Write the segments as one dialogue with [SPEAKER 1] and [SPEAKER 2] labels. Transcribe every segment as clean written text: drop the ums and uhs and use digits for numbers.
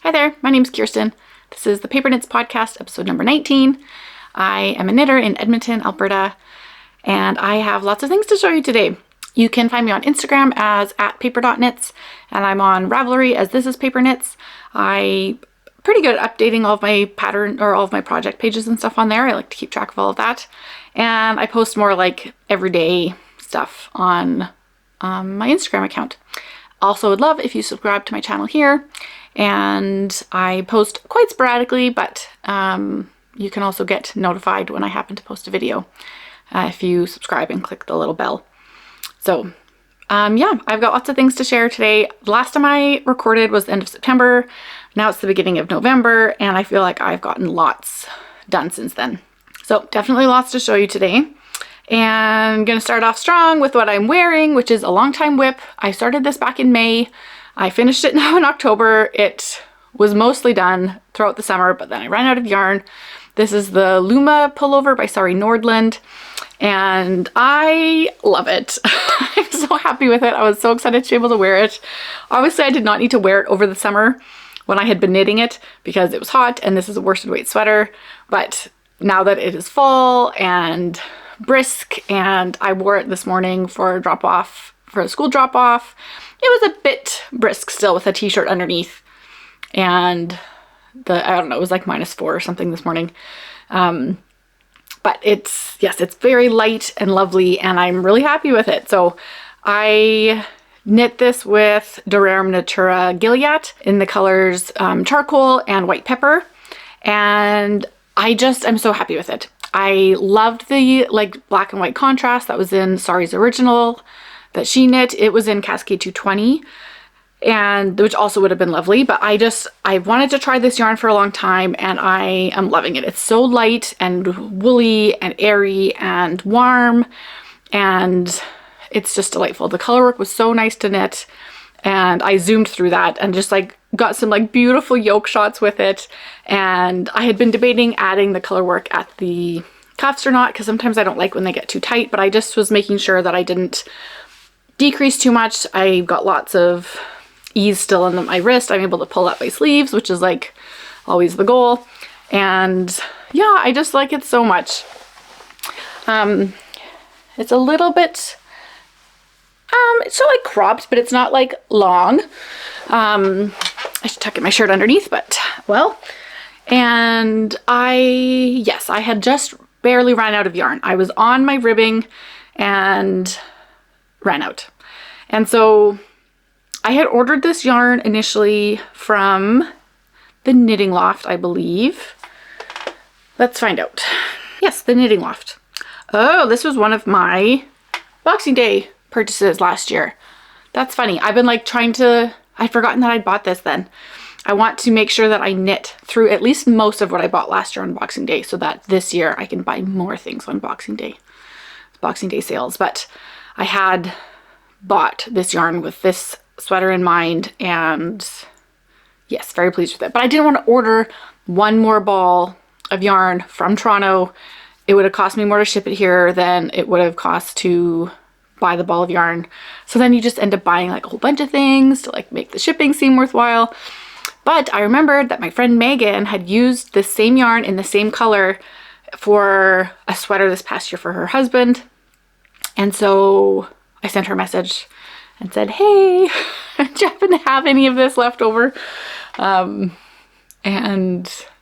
[SPEAKER 1] Hi there, my name's Kirsten. This is the Paper Knits Podcast, episode number 19. I am a knitter in Edmonton, Alberta, and I have lots of things to show you today. You can find me on Instagram as @paper.knits, and I'm on Ravelry as This Is Paper Knits. I'm pretty good at updating all of my pattern or all of my project pages and stuff on there. I like to keep track of all of that. And I post more like everyday stuff on my Instagram account. Also would love if you subscribe to my channel here. And I post quite sporadically, but you can also get notified when I happen to post a video if you subscribe and click the little bell. So yeah, I've got lots of things to share today. The last time I recorded was the end of September. Now it's the beginning of November, and I feel like I've gotten lots done since then. So definitely lots to show you today. And I'm gonna start off strong with what I'm wearing, which is a long time whip. I started this back in May. I finished it now in October. It was mostly done throughout the summer, but then I ran out of yarn. This is the Lumme Pullover by Sari Nordland, and I love it. I'm so happy with it. I was so excited to be able to wear it. Obviously, I did not need to wear it over the summer when I had been knitting it because it was hot and this is a worsted weight sweater, but now that it is fall and brisk, and I wore it this morning for a drop off, for a school drop off. It was a bit brisk still with a t-shirt underneath, and I don't know, it was like -4 or something this morning. But it's very light and lovely, and I'm really happy with it. So I knit this with Durarm Natura Gilead in the colors charcoal and white pepper, and I'm so happy with it. I loved the like black and white contrast that was in Sari's original that she knit. It was in Cascade 220, and which also would have been lovely, but I wanted to try this yarn for a long time, and I am loving it. It's so light and woolly and airy and warm, and it's just delightful. The color work was so nice to knit, and I zoomed through that and just like got some like beautiful yoke shots with it. And I had been debating adding the color work at the cuffs or not, because sometimes I don't like when they get too tight, but I just was making sure that I didn't decrease too much. I got lots of ease still in my wrist. I'm able to pull up my sleeves, which is like always the goal. And yeah, I just like it so much. It's a little bit it's still like cropped, but it's not like long. I should tuck in my shirt underneath, but well. And I had just barely ran out of yarn. I was on my ribbing and ran out. And so I had ordered this yarn initially from the Knitting Loft, I believe. Let's find out. Yes, the Knitting Loft. Oh, this was one of my Boxing Day purchases last year. That's funny. I've been like I'd forgotten that I'd bought this then. I want to make sure that I knit through at least most of what I bought last year on Boxing Day so that this year I can buy more things on Boxing Day. Boxing Day sales. But I had bought this yarn with this sweater in mind, and yes, very pleased with it. But I didn't want to order one more ball of yarn from Toronto. It would have cost me more to ship it here than it would have cost to buy the ball of yarn. So then you just end up buying like a whole bunch of things to like make the shipping seem worthwhile. But I remembered that my friend Megan had used the same yarn in the same color for a sweater this past year for her husband. And so I sent her a message and said, hey, do you happen to have any of this left over? And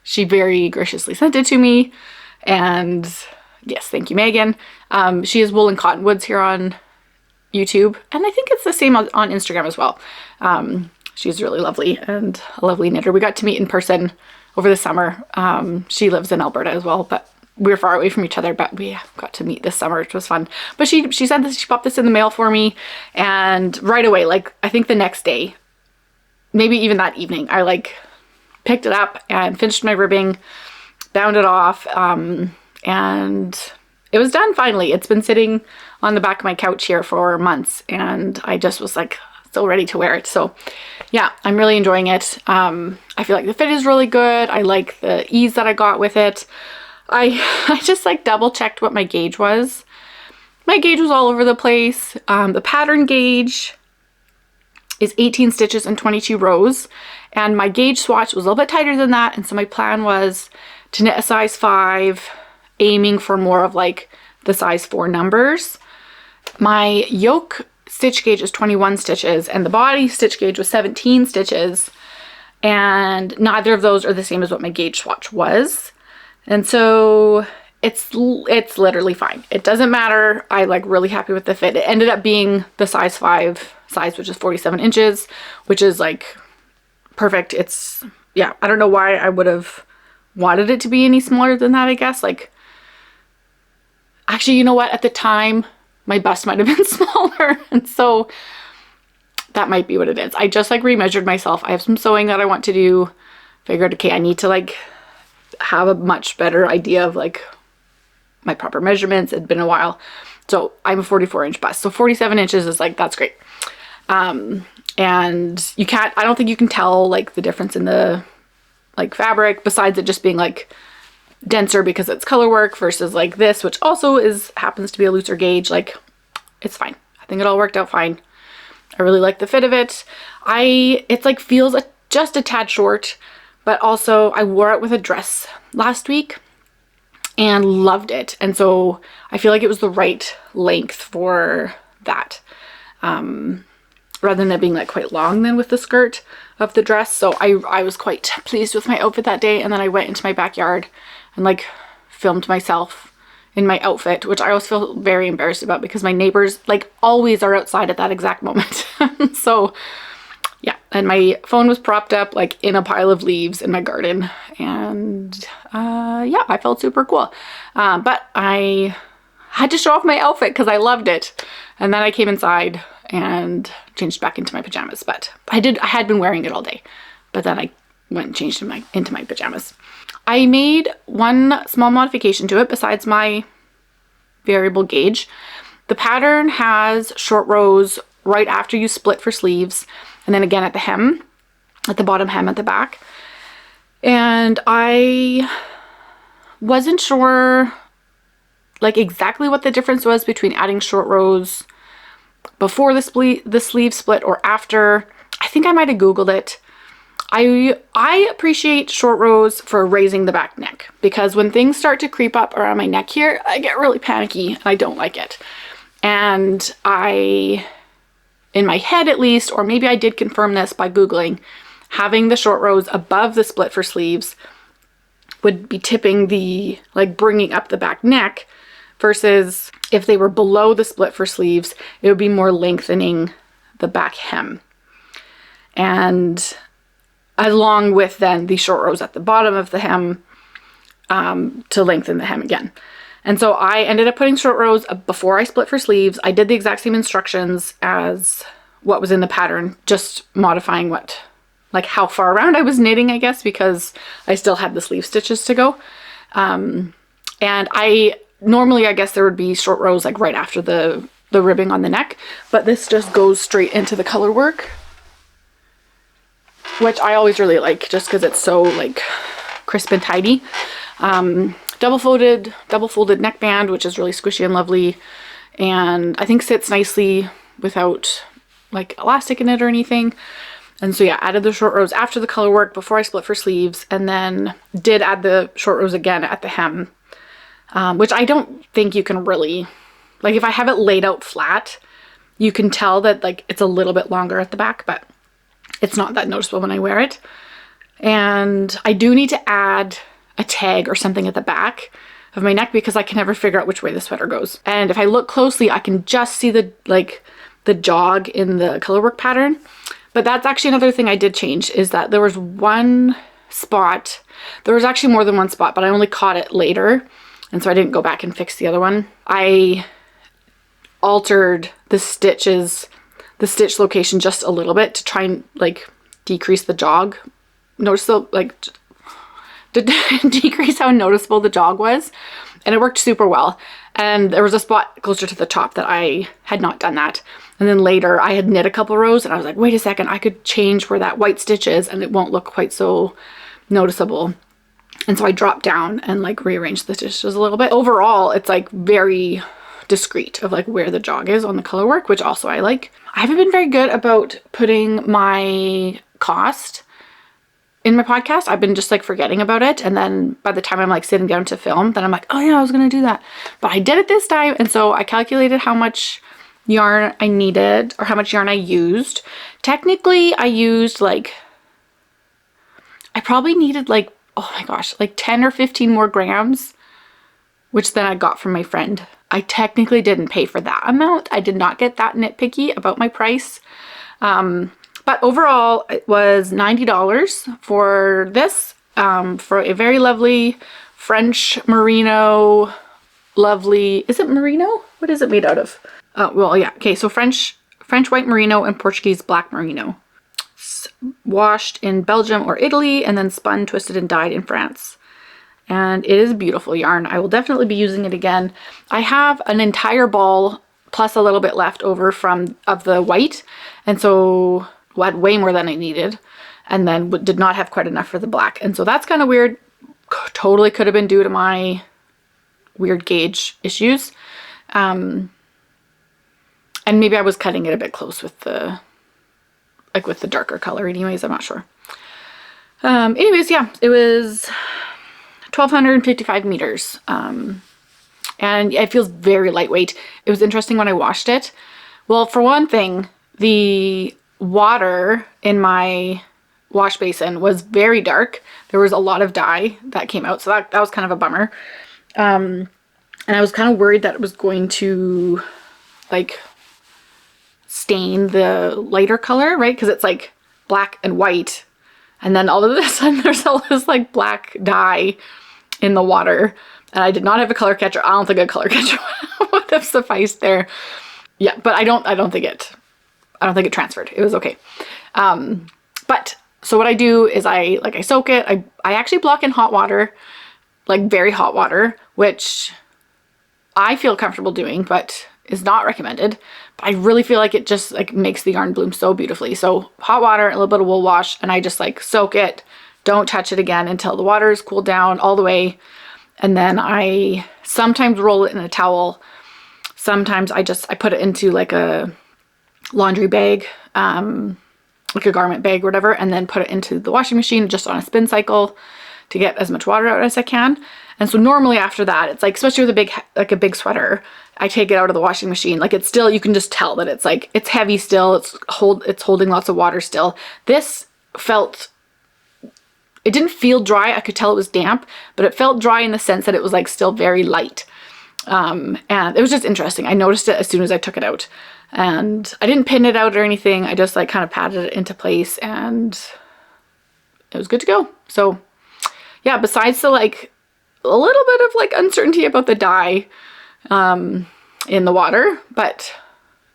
[SPEAKER 1] she very graciously sent it to me. And yes, thank you, Megan. She is Wool and Cottonwoods here on YouTube, and I think it's the same on Instagram as well. She's really lovely and a lovely knitter. We got to meet in person over the summer. She lives in Alberta as well, but we're far away from each other, but we got to meet this summer, which was fun. But she said this, she popped this in the mail for me, and right away, like I think the next day, maybe even that evening, I like picked it up and finished my ribbing, bound it off, and it was done finally. It's been sitting on the back of my couch here for months, and I just was like so ready to wear it. So yeah, I'm really enjoying it. I feel like the fit is really good. I like the ease that I got with it. I just like double checked what my gauge was. My gauge was all over the place. The pattern gauge is 18 stitches and 22 rows. And my gauge swatch was a little bit tighter than that. And so my plan was to knit a size 5, aiming for more of like the size 4 numbers. My yoke stitch gauge is 21 stitches and the body stitch gauge was 17 stitches. And neither of those are the same as what my gauge swatch was. And so it's literally fine. It doesn't matter. I like really happy with the fit. It ended up being the size 5 size, which is 47 inches, which is like perfect. It's, yeah, I don't know why I would have wanted it to be any smaller than that, I guess. Like, actually, you know what? At the time, my bust might have been smaller. And so that might be what it is. I just like remeasured myself. I have some sewing that I want to do. Figured, okay, I need to like have a much better idea of like my proper measurements. It'd been a while. So I'm a 44-inch bust. So 47 inches is like, that's great. And you can't, I don't think you can tell like the difference in the like fabric, besides it just being like denser because it's color work versus like this, which also happens to be a looser gauge. Like, it's fine. I think it all worked out fine. I really like the fit of it. It's like feels just a tad short, but also I wore it with a dress last week and loved it. And so I feel like it was the right length for that. Rather than it being like quite long then with the skirt of the dress. So I was quite pleased with my outfit that day. And then I went into my backyard and like filmed myself in my outfit, which I always feel very embarrassed about because my neighbors like always are outside at that exact moment. So yeah, and my phone was propped up like in a pile of leaves in my garden. And yeah, I felt super cool. But I had to show off my outfit because I loved it. And then I came inside and changed back into my pajamas. But I had been wearing it all day, but then I went and changed into my pajamas. I made one small modification to it besides my variable gauge. The pattern has short rows right after you split for sleeves, and then again at the hem, at the bottom hem at the back. And I wasn't sure like exactly what the difference was between adding short rows before the sleeve split or after. I think I might have Googled it. I appreciate short rows for raising the back neck because when things start to creep up around my neck here, I get really panicky and I don't like it. And in my head at least, or maybe I did confirm this by Googling, having the short rows above the split for sleeves would be tipping the, like bringing up the back neck, versus if they were below the split for sleeves, it would be more lengthening the back hem. And along with then the short rows at the bottom of the hem to lengthen the hem again. And so I ended up putting short rows before I split for sleeves. I did the exact same instructions as what was in the pattern, just modifying like how far around I was knitting, I guess, because I still had the sleeve stitches to go. And normally I guess there would be short rows like right after the ribbing on the neck, but this just goes straight into the color work, which I always really like just because it's so like crisp and tidy. Double folded neckband, which is really squishy and lovely, and I think sits nicely without like elastic in it or anything. And so yeah, added the short rows after the color work before I split for sleeves, and then did add the short rows again at the hem, which I don't think you can really, like if I have it laid out flat, you can tell that like it's a little bit longer at the back, but it's not that noticeable when I wear it. And I do need to add a tag or something at the back of my neck because I can never figure out which way the sweater goes. And if I look closely, I can just see the jog in the colorwork pattern. But that's actually another thing I did change, is that there was one spot, there was actually more than one spot, but I only caught it later. And so I didn't go back and fix the other one. I altered the stitch location just a little bit to try and like decrease the jog. Notice the like to decrease how noticeable the jog was, and it worked super well. And there was a spot closer to the top that I had not done that, and then later I had knit a couple rows and I was like, wait a second, I could change where that white stitch is and it won't look quite so noticeable. And so I dropped down and like rearranged the stitches a little bit. Overall, it's like very discreet of like where the jog is on the color work, which also I like. I haven't been very good about putting my cost in my podcast, I've been just like forgetting about it. And then by the time I'm like sitting down to film, then I'm like, oh yeah, I was going to do that. But I did it this time. And so I calculated how much yarn I needed or how much yarn I used. Technically, I used like, I probably needed like, oh my gosh, like 10 or 15 more grams, which then I got from my friend. I technically didn't pay for that amount. I did not get that nitpicky about my price. But overall, it was $90 for this, for a very lovely French merino, lovely, is it merino? What is it made out of? Well, yeah, okay, so French white merino and Portuguese black merino. Washed in Belgium or Italy and then spun, twisted, and dyed in France. And it is beautiful yarn. I will definitely be using it again. I have an entire ball plus a little bit left over of the white, and so had way more than I needed, and then did not have quite enough for the black. And so that's kind of weird. Totally could have been due to my weird gauge issues. And maybe I was cutting it a bit close with the darker color anyways, I'm not sure. Anyways, yeah, it was 1,255 meters. And it feels very lightweight. It was interesting when I washed it. Well, for one thing, the water in my wash basin was very dark. There was a lot of dye that came out, so that was kind of a bummer. And I was kind of worried that it was going to like stain the lighter color, right? Because it's like black and white, and then all of a sudden there's all this like black dye in the water, and I did not have a color catcher. I don't think a color catcher would have sufficed there. Yeah, but I don't think it transferred. It was okay. But so what I do is I soak it. I actually block in hot water, like very hot water, which I feel comfortable doing, but is not recommended. But I really feel like it just like makes the yarn bloom so beautifully. So hot water, a little bit of wool wash, and I just like soak it. Don't touch it again until the water is cooled down all the way. And then I sometimes roll it in a towel. Sometimes I put it into like a laundry bag, like a garment bag or whatever, and then put it into the washing machine just on a spin cycle to get as much water out as I can. And so normally after that, it's like, especially with a big sweater, I take it out of the washing machine. Like it's still, you can just tell that it's like, it's heavy still. It's holding lots of water still. This it didn't feel dry. I could tell it was damp, but it felt dry in the sense that it was like still very light. And it was just interesting. I noticed it as soon as I took it out, and I didn't pin it out or anything. I just like kind of patted it into place and it was good to go. So yeah, besides the like a little bit of like uncertainty about the dye in the water, but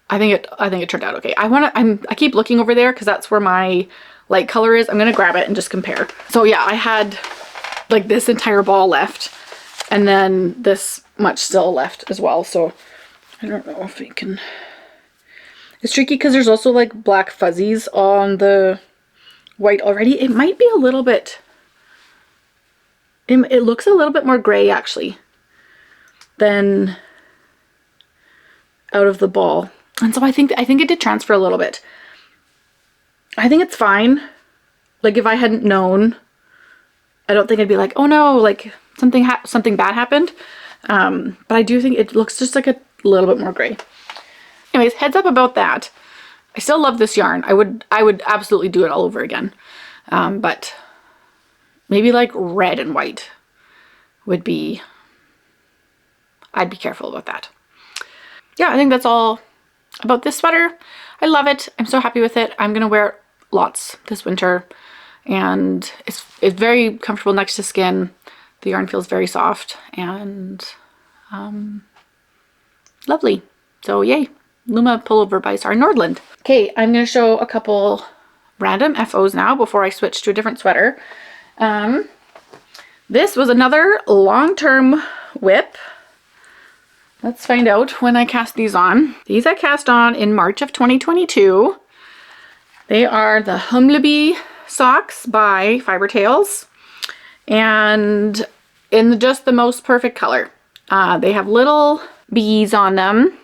[SPEAKER 1] I think it turned out okay. I keep looking over there because that's where my light color is. I'm gonna grab it and just compare. So yeah, I had like this entire ball left, and then this much still left as well. So I don't know if we can. It's tricky because there's also like black fuzzies on the white already. It might be a little bit. It looks a little bit more gray actually than out of the ball, and so I think it did transfer a little bit. I think it's fine. Like if I hadn't known, I don't think I'd be like, oh no, like something bad happened. But I do think it looks just like a little bit more gray. Anyways, heads up about that. I still love this yarn. I would absolutely do it all over again. But maybe like red and white would be, I'd be careful about that. Yeah, I think that's all about this sweater. I love it. I'm so happy with it. I'm gonna wear it lots this winter, and it's very comfortable next to skin. The yarn feels very soft and lovely. So yay, Lumme Pullover by Sara Nordland. Okay, I'm gonna show a couple random FOs now before I switch to a different sweater. This was another long-term whip. Let's find out when I cast these on. These I cast on in March of 2022. They are the Humlebi Socks by Fiber Tales, and in just the most perfect color. They have little bees on them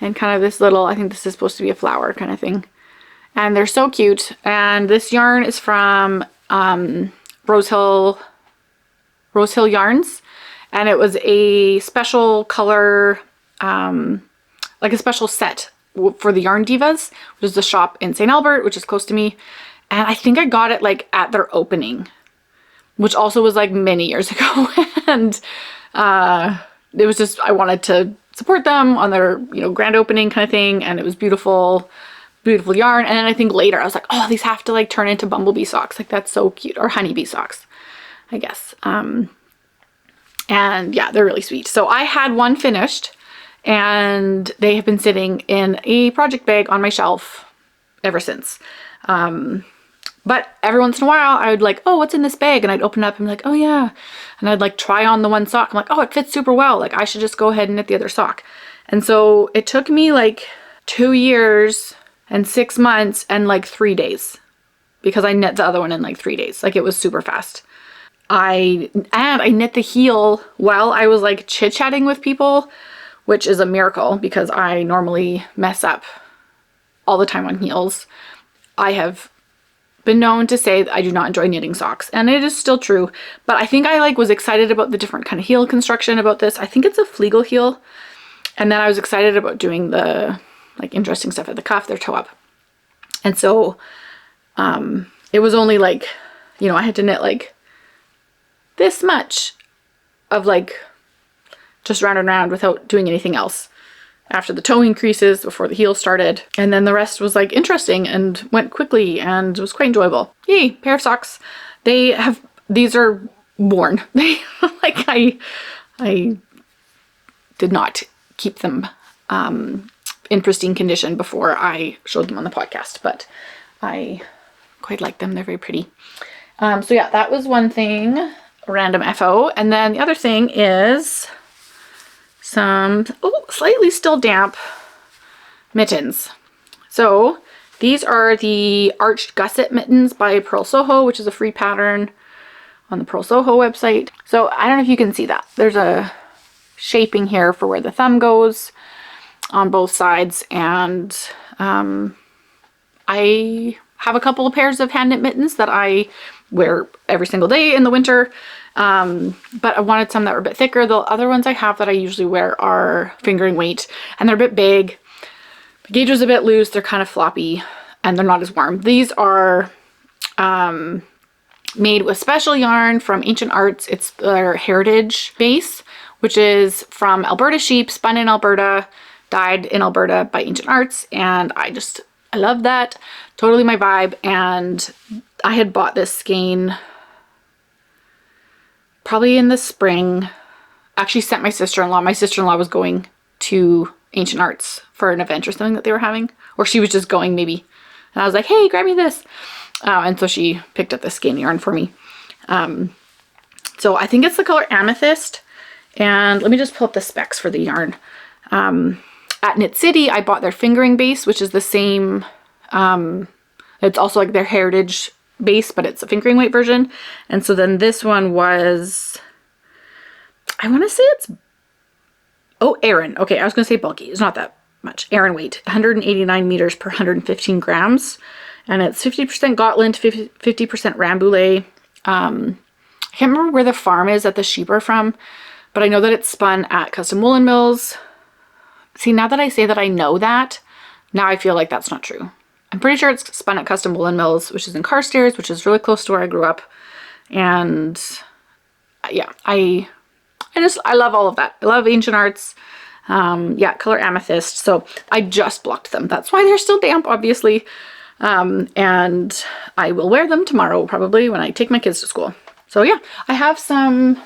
[SPEAKER 1] and kind of this little, I think this is supposed to be a flower kind of thing. and they're so cute. And this yarn is from Rose Hill Yarns, and it was a special color, like a special set for the Yarn Divas, which is the shop in St. Albert, which is close to me. And I think I got it like at their opening, which also was like many years ago. And it was just, I wanted to support them on their, you know, grand opening kind of thing. And it was beautiful, beautiful yarn. And then I think later I was like, oh, these have to like turn into bumblebee socks. Like that's so cute. Or honeybee socks, I guess. And yeah, they're really sweet. So I had one finished, and they have been sitting in a project bag on my shelf ever since. But every once in a while I would like, oh, what's in this bag? And I'd open it up and be like, oh yeah. And I'd like try on the one sock. I'm like, oh, it fits super well. Like I should just go ahead and knit the other sock. And so it took me like 2 years and 6 months and like 3 days, because I knit the other one in like 3 days. Like it was super fast. I knit the heel while I was like chit-chatting with people, which is a miracle because I normally mess up all the time on heels. I have been known to say that I do not enjoy knitting socks, and it is still true, but I think I like was excited about the different kind of heel construction about this. I think it's a Flegel heel, and then I was excited about doing the like interesting stuff at the cuff, their toe up. And so it was only like, you know, I had to knit like this much of like just round and round without doing anything else after the toe increases before the heel started. And then the rest was like interesting and went quickly and was quite enjoyable. Yay, pair of socks. These are worn. They like I did not keep them in pristine condition before I showed them on the podcast, but I quite like them. They're very pretty. So yeah, that was one thing, random FO. And then the other thing is some, slightly still damp mittens. So these are the Arched Gusset mittens by Pearl Soho, which is a free pattern on the Pearl Soho website. So I don't know if you can see that. There's a shaping here for where the thumb goes on both sides. And I have a couple of pairs of hand knit mittens that I wear every single day in the winter. But I wanted some that were a bit thicker. The other ones I have that I usually wear are fingering weight, and they're a bit big. The gauge was a bit loose. They're kind of floppy, and they're not as warm. These are made with special yarn from Ancient Arts. It's their heritage base, which is from Alberta sheep, spun in Alberta, dyed in Alberta by Ancient Arts. And I love that. Totally my vibe. And I had bought this skein probably in the spring. Actually sent my sister-in-law. My sister-in-law was going to Ancient Arts for an event or something that they were having. Or she was just going maybe. And I was like, hey, grab me this. And so she picked up the skein yarn for me. So I think it's the color Amethyst. And let me just pull up the specs for the yarn. At Knit City, I bought their fingering base, which is the same. It's also like their heritage base, but it's a fingering weight version. And so then this one was, I want to say it's, Aran. Okay, I was going to say bulky. It's not that much. Aran weight, 189 meters per 115 grams. And it's 50% Gotland, 50% Rambouillet. I can't remember where the farm is that the sheep are from, but I know that it's spun at Custom Woolen Mills. See, now that I say that I know that, now I feel like that's not true. I'm pretty sure it's spun at Custom Woolen Mills, which is in Carstairs, which is really close to where I grew up. And yeah, I love all of that. I love Ancient Arts. Yeah, color Amethyst. So I just blocked them. That's why they're still damp, obviously. And I will wear them tomorrow, probably, when I take my kids to school. So yeah, I have some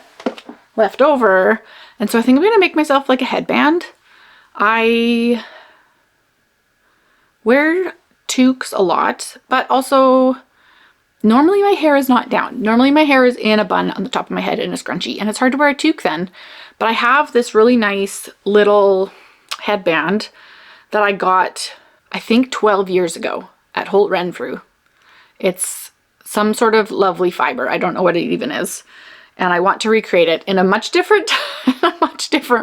[SPEAKER 1] left over. And so I think I'm going to make myself like a headband. I wear toques a lot, but also normally my hair is not down. Normally my hair is in a bun on the top of my head in a scrunchie, and it's hard to wear a toque then. But I have this really nice little headband that I got, I think 12 years ago at Holt Renfrew. It's some sort of lovely fiber. I don't know what it even is. And I want to recreate it in a much different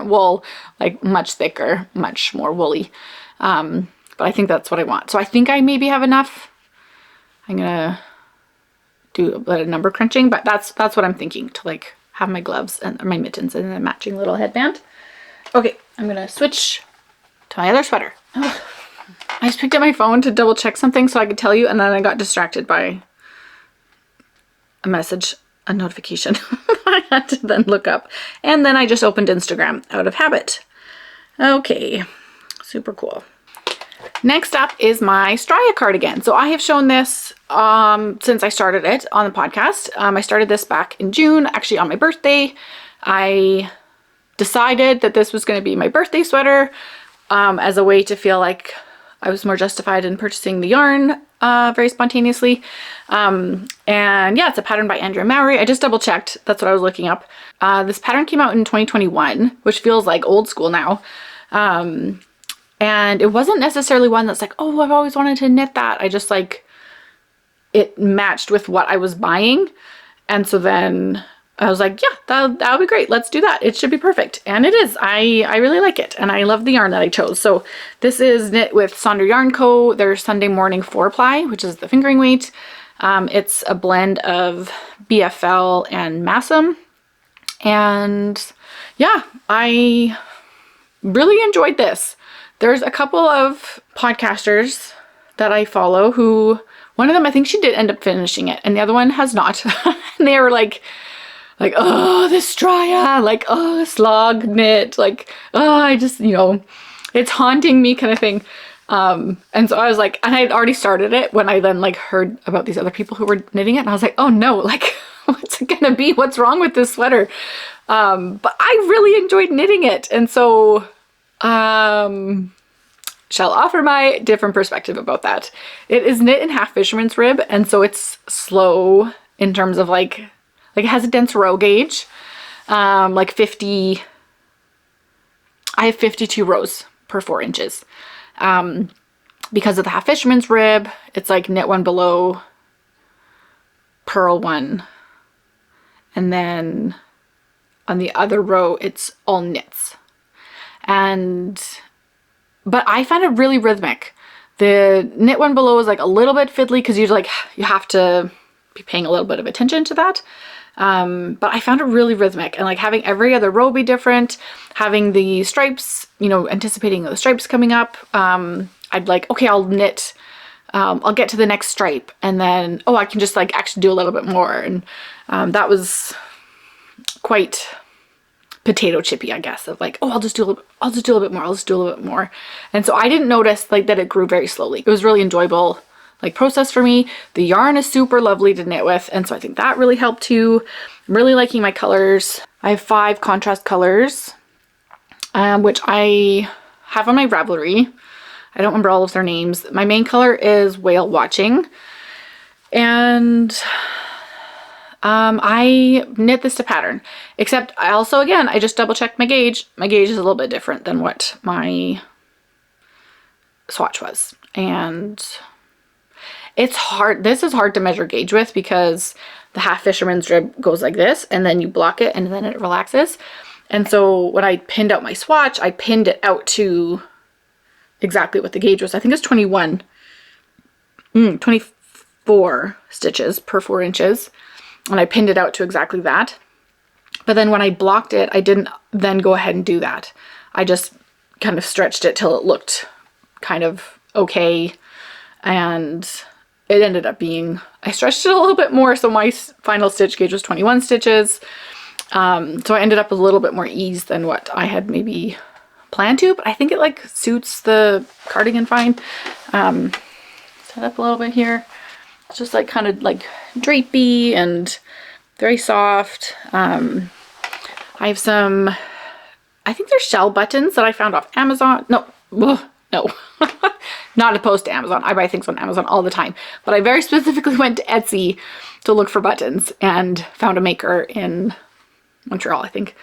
[SPEAKER 1] wool, like much thicker, much more woolly. But but I think that's what I want. So I think I maybe have enough. I'm gonna do a bit of number crunching, but that's what I'm thinking, to like have my gloves and my mittens and a matching little headband. Okay, I'm gonna switch to my other sweater. Oh, I just picked up my phone to double check something so I could tell you, and then I got distracted by a message, a notification. I had to then look up, and then I just opened Instagram out of habit. Okay, super cool. Next up is my Stria cardigan. So I have shown this since I started it on the podcast. I started this back in June, actually on my birthday. I decided that this was going to be my birthday sweater as a way to feel like I was more justified in purchasing the yarn very spontaneously. And yeah, it's a pattern by Andrea Mowry. I just double checked. That's what I was looking up. This pattern came out in 2021, which feels like old school now. And it wasn't necessarily one that's like, oh, I've always wanted to knit that. I just like, it matched with what I was buying. And so then I was like, yeah, that'll be great. Let's do that. It should be perfect. And it is. I really like it. And I love the yarn that I chose. So this is knit with Sonder Yarn Co. Their Sunday Morning 4-ply, which is the fingering weight. It's a blend of BFL and Massam. And yeah, I really enjoyed this. There's a couple of podcasters that I follow who, one of them, I think she did end up finishing it, and the other one has not. And they were like, oh, this Stria, like, oh, slog knit, like, oh, I just, you know, it's haunting me kind of thing. And so I was like, and I had already started it when I then like heard about these other people who were knitting it, and I was like, oh no, like, what's it gonna be? What's wrong with this sweater? But I really enjoyed knitting it, and so shall offer my different perspective about that. It is knit in half fisherman's rib, and so it's slow in terms of like it has a dense row gauge, like 50, I have 52 rows per 4 inches. Because of the half fisherman's rib, it's like knit one below, purl one, and then on the other row, it's all knits. But I find it really rhythmic. The knit one below is like a little bit fiddly because you have to be paying a little bit of attention to that. But I found it really rhythmic, and like having every other row be different, having the stripes, you know, anticipating the stripes coming up. I'd like, okay, I'll knit, I'll get to the next stripe, and then, oh, I can just like actually do a little bit more. And that was quite potato chippy, I guess, of like, oh, I'll just do a little bit more. And so I didn't notice like that it grew very slowly. It was really enjoyable like process for me. The yarn is super lovely to knit with, and so I think that really helped too. I'm really liking my colors. I have 5 contrast colors, which I have on my Ravelry. I don't remember all of their names. My main color is Whale Watching, and I knit this to pattern, except I also, again, I just double checked my gauge. My gauge is a little bit different than what my swatch was, and it's hard. This is hard to measure gauge with because the half fisherman's rib goes like this, and then you block it and then it relaxes. And so when I pinned out my swatch, I pinned it out to exactly what the gauge was. I think it's 24 stitches per 4 inches. And I pinned it out to exactly that. But then when I blocked it, I didn't then go ahead and do that. I just kind of stretched it till it looked kind of okay. And it ended up being, I stretched it a little bit more. So my final stitch gauge was 21 stitches. So I ended up with a little bit more ease than what I had maybe planned to, but I think it like suits the cardigan fine. Set up a little bit here. It's just like kind of like drapey and very soft. I have some, I think they're shell buttons that I found off Amazon. No, not opposed to Amazon. I buy things on Amazon all the time, but I very specifically went to Etsy to look for buttons and found a maker in Montreal, I think.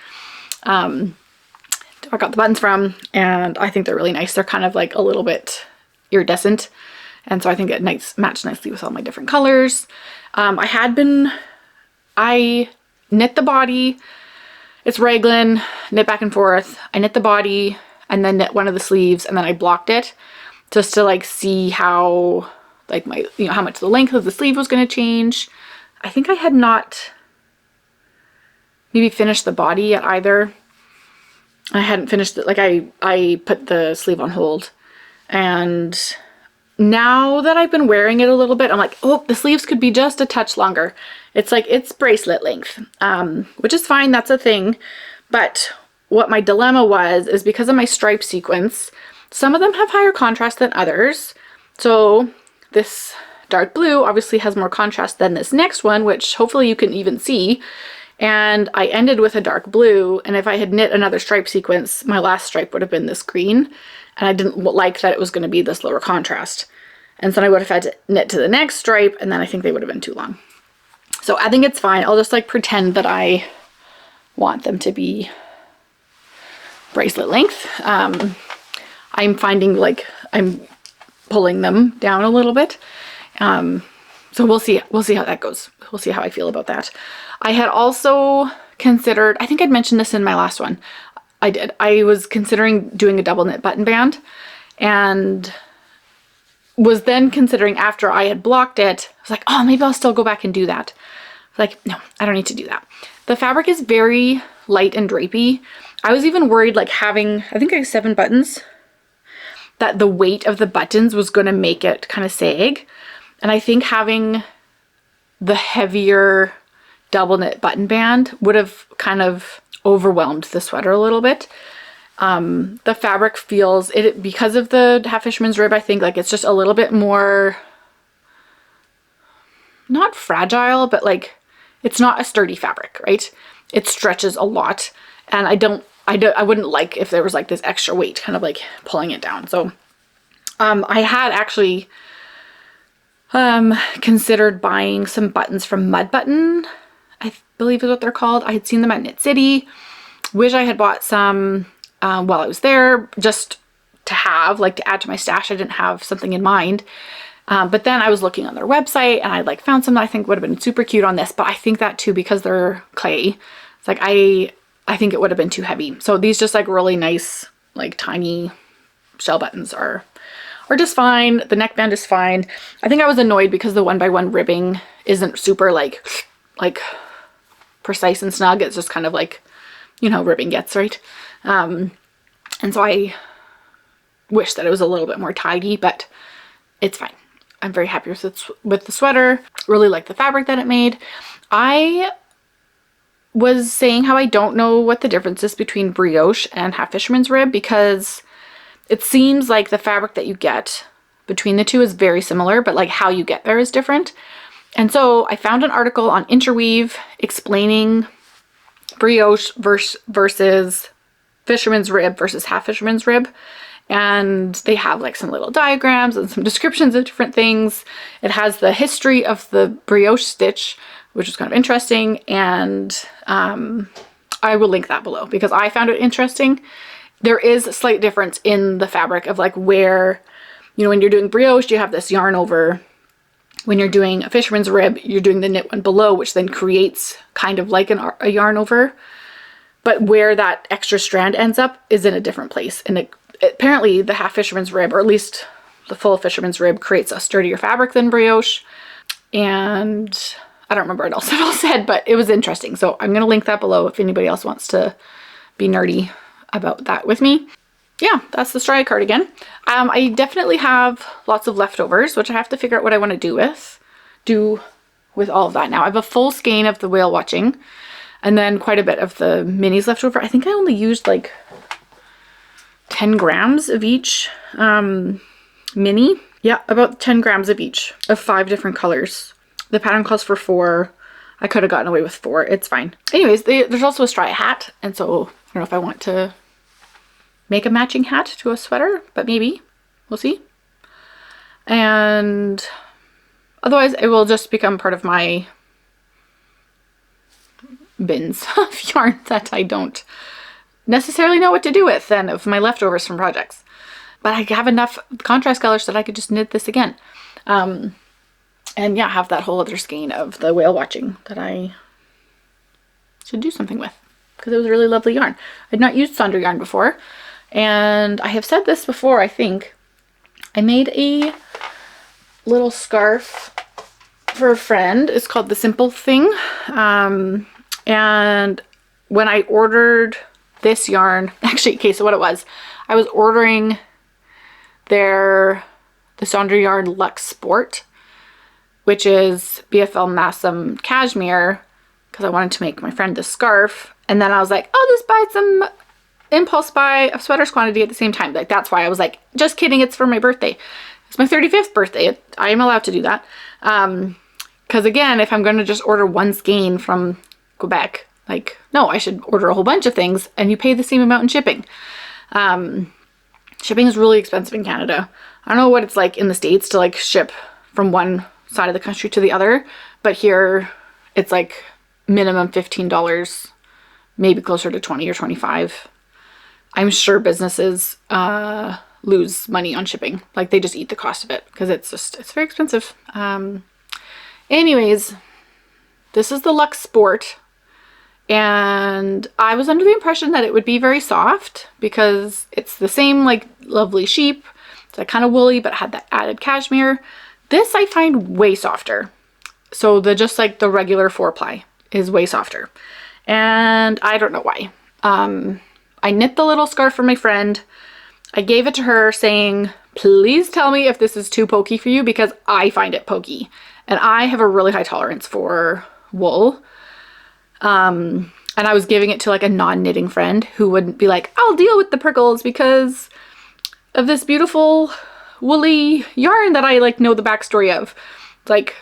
[SPEAKER 1] I got the buttons from, and I think they're really nice. They're kind of like a little bit iridescent, and so I think it matched nicely with all my different colors. I knit the body. It's raglan, knit back and forth. I knit the body and then knit one of the sleeves, and then I blocked it. just to like see how like my, how much the length of the sleeve was going to change. I think I had not maybe finished the body yet either. I hadn't finished it. Like I put the sleeve on hold, and now that I've been wearing it a little bit, I'm like, oh, the sleeves could be just a touch longer. It's like, it's bracelet length, which is fine. That's a thing. But what my dilemma was, is because of my stripe sequence, some of them have higher contrast than others. So this dark blue obviously has more contrast than this next one, which hopefully you can even see. And I ended with a dark blue, and if I had knit another stripe sequence, my last stripe would have been this green, and I didn't like that it was going to be this lower contrast. And so I would have had to knit to the next stripe, and then I think they would have been too long. So I think it's fine. I'll just like pretend that I want them to be bracelet length. I'm finding like I'm pulling them down a little bit. So we'll see how that goes. We'll see how I feel about that. I had also considered, I think I'd mentioned this in my last one. I did. I was considering doing a double knit button band, and was then considering, after I had blocked it, I was like, oh, maybe I'll still go back and do that. Like, no, I don't need to do that. The fabric is very light and drapey. I was even worried, like having, I think I have 7 buttons, that the weight of the buttons was going to make it kind of sag. And I think having the heavier double knit button band would have kind of overwhelmed the sweater a little bit. The fabric feels, because of the half fisherman's rib, I think like it's just a little bit more, not fragile, but like it's not a sturdy fabric, right? It stretches a lot, and I wouldn't like if there was like this extra weight kind of like pulling it down. So I had actually considered buying some buttons from Mud Button, I believe is what they're called. I had seen them at Knit City. Wish I had bought some while I was there, just to have, like, to add to my stash. I didn't have something in mind. But then I was looking on their website, and I like found some that I think would have been super cute on this, but I think that too, because they're clay, it's like I think it would have been too heavy. So these just like really nice, like tiny shell buttons are just fine. The neckband is fine. I think I was annoyed because the 1x1 ribbing isn't super like precise and snug. It's just kind of like, ribbing gets, right? And so I wish that it was a little bit more tidy, but it's fine. I'm very happy with the sweater. Really like the fabric that it made. I was saying how I don't know what the difference is between brioche and half fisherman's rib, because it seems like the fabric that you get between the two is very similar, but like how you get there is different. And so I found an article on Interweave explaining brioche versus fisherman's rib versus half fisherman's rib. And they have like some little diagrams and some descriptions of different things. It has the history of the brioche stitch, which is kind of interesting. And I will link that below because I found it interesting. There is a slight difference in the fabric of like where, when you're doing brioche, you have this yarn over. When you're doing a fisherman's rib, you're doing the knit one below, which then creates kind of like a yarn over. But where that extra strand ends up is in a different place. And apparently the half fisherman's rib, or at least the full fisherman's rib, creates a sturdier fabric than brioche. And I don't remember what else it all said, but it was interesting. So I'm going to link that below if anybody else wants to be nerdy about that with me. Yeah, that's the Stria cardigan. I definitely have lots of leftovers, which I have to figure out what I want to do with all of that now. I have a full skein of the whale watching, and then quite a bit of the minis left over. I think I only used like 10 grams of each mini. Yeah, about 10 grams of each of 5 different colors. The pattern calls for 4. I could have gotten away with 4. It's fine. Anyways, there's also a Stria hat, and so I don't know if I want to make a matching hat to a sweater, but maybe. We'll see. And otherwise, it will just become part of my bins of yarn that I don't necessarily know what to do with, then, of my leftovers from projects. But I have enough contrast colors that I could just knit this again. And yeah, have that whole other skein of the whale watching that I should do something with, because it was a really lovely yarn. I'd not used Sonder yarn before, and I have said this before, I think. I made a little scarf for a friend. It's called The Simple Thing. And when I ordered this yarn, actually, okay, so what it was, I was ordering the Sondra Yarn Luxe Sport, which is BFL Massam cashmere, because I wanted to make my friend this scarf. And then I was like, I'll just buy some impulse buy of sweaters quantity at the same time. Like, that's why I was like, just kidding, it's for my birthday. It's my 35th birthday. I am allowed to do that. Because again, if I'm going to just order one skein from Quebec, like, no, I should order a whole bunch of things and you pay the same amount in shipping. Shipping is really expensive in Canada. I don't know what it's like in the States to like ship from one side of the country to the other, but here it's like minimum $15, maybe closer to 20 or 25. I'm sure businesses lose money on shipping. Like, they just eat the cost of it because it's very expensive. Anyways, this is the Luxe Sport, and I was under the impression that it would be very soft because it's the same like lovely sheep. It's like kind of woolly, but had that added cashmere. This I find way softer. So just like the regular 4-ply is way softer, and I don't know why. I knit the little scarf for my friend. I gave it to her saying, please tell me if this is too pokey for you, because I find it pokey. And I have a really high tolerance for wool. And I was giving it to like a non-knitting friend who wouldn't be like, I'll deal with the prickles because of this beautiful woolly yarn that I like know the backstory of. Like,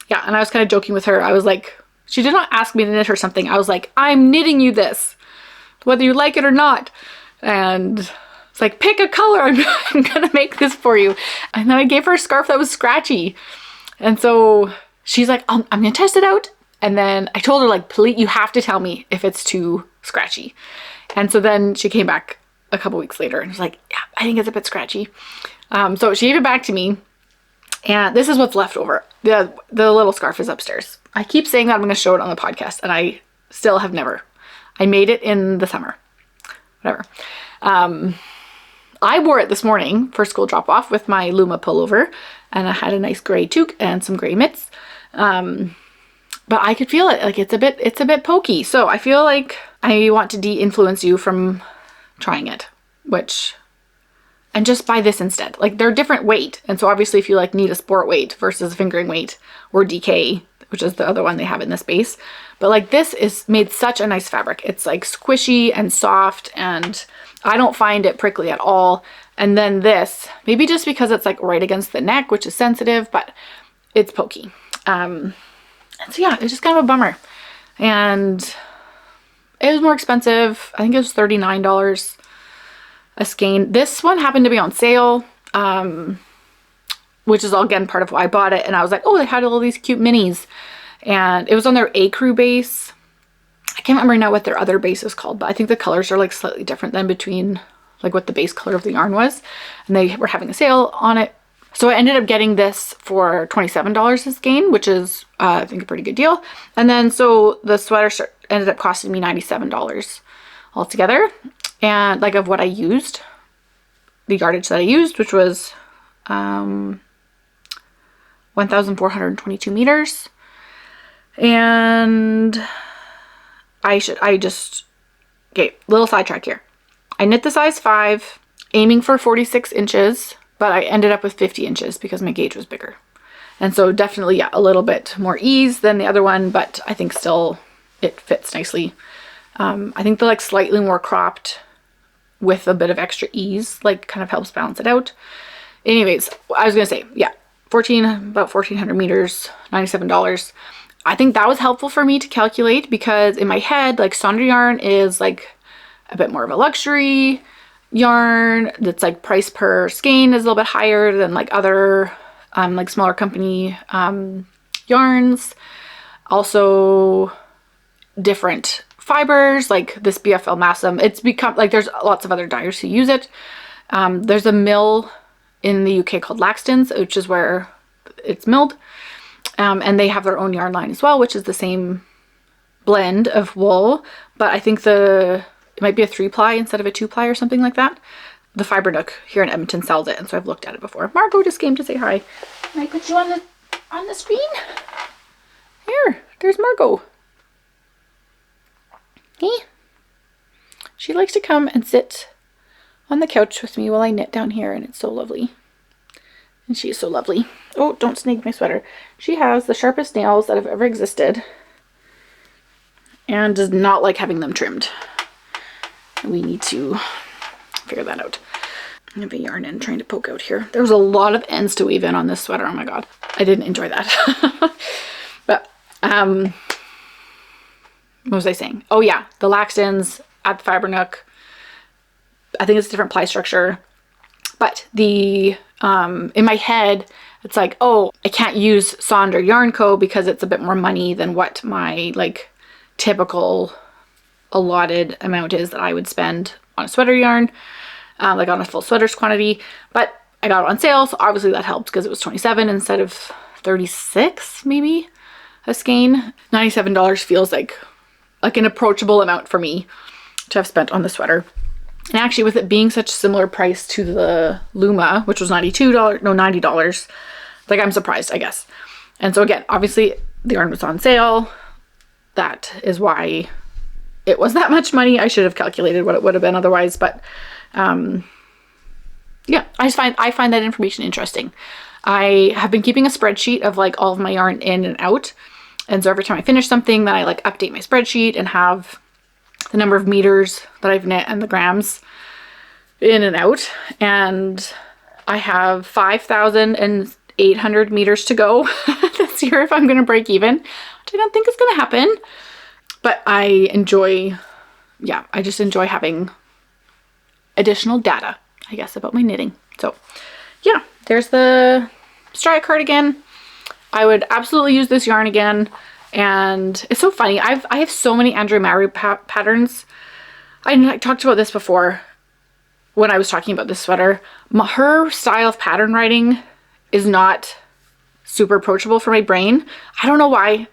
[SPEAKER 1] yeah, and I was kind of joking with her. I was like, she did not ask me to knit her something. I was like, I'm knitting you this, whether you like it or not. And it's like, pick a color. I'm gonna make this for you. And then I gave her a scarf that was scratchy. And so she's like, I'm gonna test it out. And then I told her, like, please, you have to tell me if it's too scratchy. And so then she came back a couple weeks later and was like, yeah, I think it's a bit scratchy. So she gave it back to me. And this is what's left over. The little scarf is upstairs. I keep saying that I'm gonna show it on the podcast, and I still have never. I made it in the summer. Whatever. I wore it this morning for school drop off with my Lumme Pullover, and I had a nice gray toque and some gray mitts. But I could feel it, like it's a bit pokey. So I feel like I want to de-influence you from trying it, and just buy this instead. Like, they're different weight. And so obviously if you like need a sport weight versus fingering weight, or DK, which is the other one they have in this base. But like, this is made such a nice fabric. It's like squishy and soft, and I don't find it prickly at all. And then this, maybe just because it's like right against the neck, which is sensitive, but it's pokey. And so yeah, it's just kind of a bummer. And it was more expensive. I think it was $39 a skein. This one happened to be on sale, which is all again part of why I bought it. And I was like, oh, they had all these cute minis, and it was on their Ecru base. I can't remember now what their other base is called, but I think the colors are like slightly different than between like what the base color of the yarn was, and they were having a sale on it. So I ended up getting this for $27 a skein, which is I think a pretty good deal. And then so the sweater ended up costing me $97 altogether. And like of what I used, the yardage that I used, which was 1,422 meters. And okay, little sidetrack here. I knit the size 5, aiming for 46 inches, but I ended up with 50 inches because my gauge was bigger. And so definitely, yeah, a little bit more ease than the other one, but I think still it fits nicely. I think the like slightly more cropped with a bit of extra ease, like kind of helps balance it out. Anyways, I was gonna say, yeah, about 1,400 meters, $97. I think that was helpful for me to calculate, because in my head, like Sondra yarn is like a bit more of a luxury yarn that's like price per skein is a little bit higher than like other like smaller company yarns. Also different fibers, like this BFL Massam. It's become like, there's lots of other dyers who use it. There's a mill in the UK called Laxton's, which is where it's milled. And they have their own yarn line as well, which is the same blend of wool, but I think it might be a 3-ply instead of a 2-ply or something like that. the Fiber Nook here in Edmonton sells it, and so I've looked at it before. Margot just came to say hi. Can I put you on the screen? Here, there's Margot. Hey. She likes to come and sit on the couch with me while I knit down here, and it's so lovely. And she is so lovely. Oh, don't snag my sweater. She has the sharpest nails that have ever existed and does not like having them trimmed. We need to figure that out. I have a yarn end trying to poke out here. There was a lot of ends to weave in on this sweater. Oh my god. I didn't enjoy that. But, what was I saying? Oh yeah, the laxed ends at the Fiber Nook. I think it's a different ply structure. But the, in my head, it's like, oh, I can't use Sonder Yarn Co. because it's a bit more money than what my, like, typical allotted amount is that I would spend on a sweater yarn, like on a full sweaters quantity. But I got it on sale, so obviously that helped because it was $27 instead of $36 maybe a skein. $97 feels like an approachable amount for me to have spent on the sweater. And actually, with it being such a similar price to the Lumme, which was $90, like, I'm surprised, I guess. And so again, obviously the yarn was on sale. That is why it was that much money. I should have calculated what it would have been otherwise, but yeah, I find that information interesting. I have been keeping a spreadsheet of like all of my yarn in and out. And so every time I finish something, then I like update my spreadsheet and have the number of meters that I've knit and the grams in and out. And I have 5,800 meters to go this year if I'm going to break even, which I don't think is going to happen. But I enjoy, yeah, I just enjoy having additional data, I guess, about my knitting. So yeah, there's the Stria Cardigan. I would absolutely use this yarn again. And it's so funny. I have so many Andrea Mowry patterns. I talked about this before when I was talking about this sweater. Her style of pattern writing is not super approachable for my brain. I don't know why.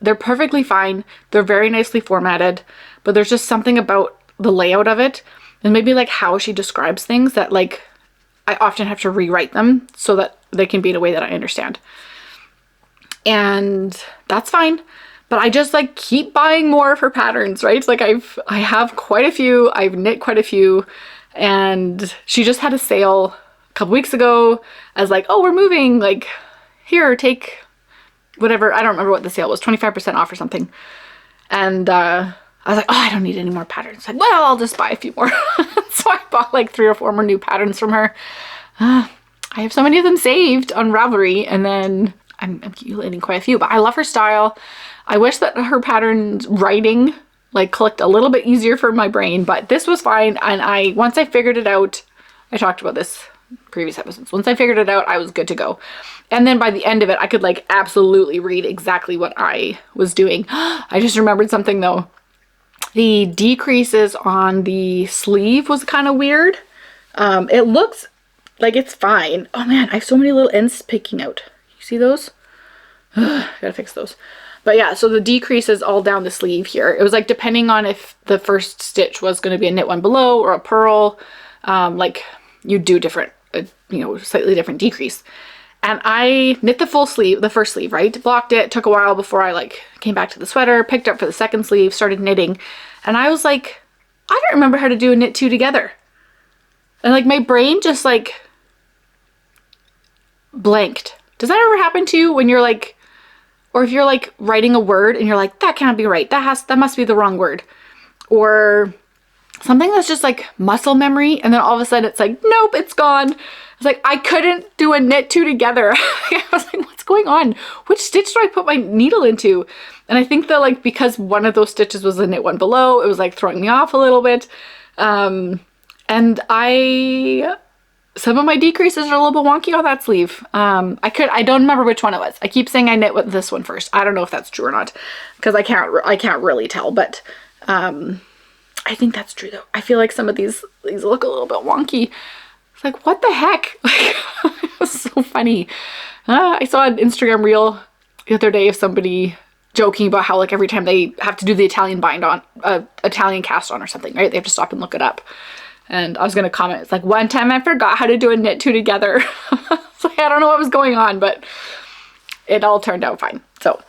[SPEAKER 1] They're perfectly fine. They're very nicely formatted, but there's just something about the layout of it and maybe like how she describes things that like I often have to rewrite them so that they can be in a way that I understand. And that's fine, but I just like keep buying more of her patterns, right? Like I have quite a few, I've knit quite a few, and she just had a sale a couple weeks ago as like, oh, we're moving, like here, take whatever, I don't remember what the sale was, 25% off or something. And I was like, oh, I don't need any more patterns. Like, well, I'll just buy a few more. So I bought like 3 or 4 more new patterns from her. I have so many of them saved on Ravelry, and then I'm accumulating quite a few, but I love her style. I wish that her pattern writing like clicked a little bit easier for my brain, but this was fine. And once I figured it out, I talked about this previous episodes. Once I figured it out, I was good to go. And then by the end of it, I could like absolutely read exactly what I was doing. I just remembered something though. The decreases on the sleeve was kind of weird. It looks like it's fine. Oh man, I have so many little ends picking out. See those? Gotta fix those. But yeah, so the decreases all down the sleeve here. It was like depending on if the first stitch was going to be a knit one below or a purl, like you do different, slightly different decrease. And I knit the full sleeve, the first sleeve, right? Blocked it, took a while before I like came back to the sweater, picked up for the second sleeve, started knitting. And I was like, I don't remember how to do a knit 2 together. And like my brain just like blanked. Does that ever happen to you when you're like, or if you're like writing a word and you're like, that can't be right. That must be the wrong word. Or something that's just like muscle memory. And then all of a sudden it's like, nope, it's gone. It's like, I couldn't do a knit 2 together. I was like, what's going on? Which stitch do I put my needle into? And I think that like, because one of those stitches was a knit one below, it was like throwing me off a little bit. And some of my decreases are a little bit wonky on that sleeve. I don't remember which one it was. I keep saying I knit with this one first. I don't know if that's true or not because I can't really tell, but I think that's true though. I feel like some of these look a little bit wonky. It's like, what the heck? It was so funny. I saw an Instagram reel the other day of somebody joking about how like every time they have to do the Italian bind on, Italian cast on or something, right? They have to stop and look it up. And I was going to comment, it's like, one time I forgot how to do a knit two together. So I don't know what was going on, but it all turned out fine. So,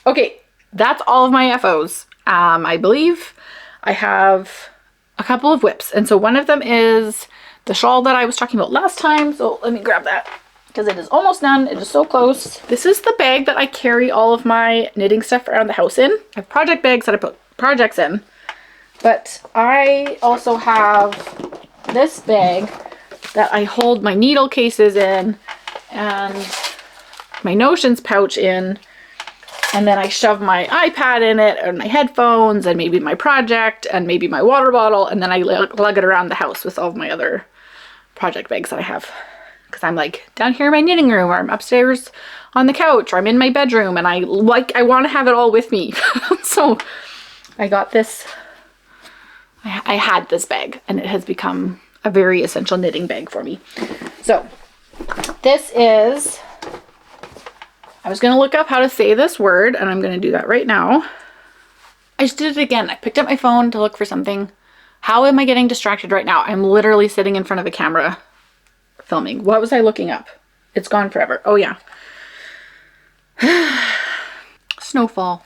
[SPEAKER 1] okay, that's all of my FOs. I believe I have a couple of whips. And so one of them is the shawl that I was talking about last time. So let me grab that because it is almost done. It is so close. This is the bag that I carry all of my knitting stuff around the house in. I have project bags that I put projects in, but I also have this bag that I hold my needle cases in and my notions pouch in, and then I shove my iPad in it and my headphones and maybe my project and maybe my water bottle, and then I lug it around the house with all of my other project bags that I have, because I'm like down here in my knitting room, or I'm upstairs on the couch, or I'm in my bedroom, and I want to have it all with me. So I got this, I had this bag, and it has become a very essential knitting bag for me. So this is, I was going to look up how to say this word, and I'm going to do that right now. I just did it again. I picked up my phone to look for something. How am I getting distracted right now? I'm literally sitting in front of a camera filming. What was I looking up? It's gone forever. Oh yeah. Snowfall.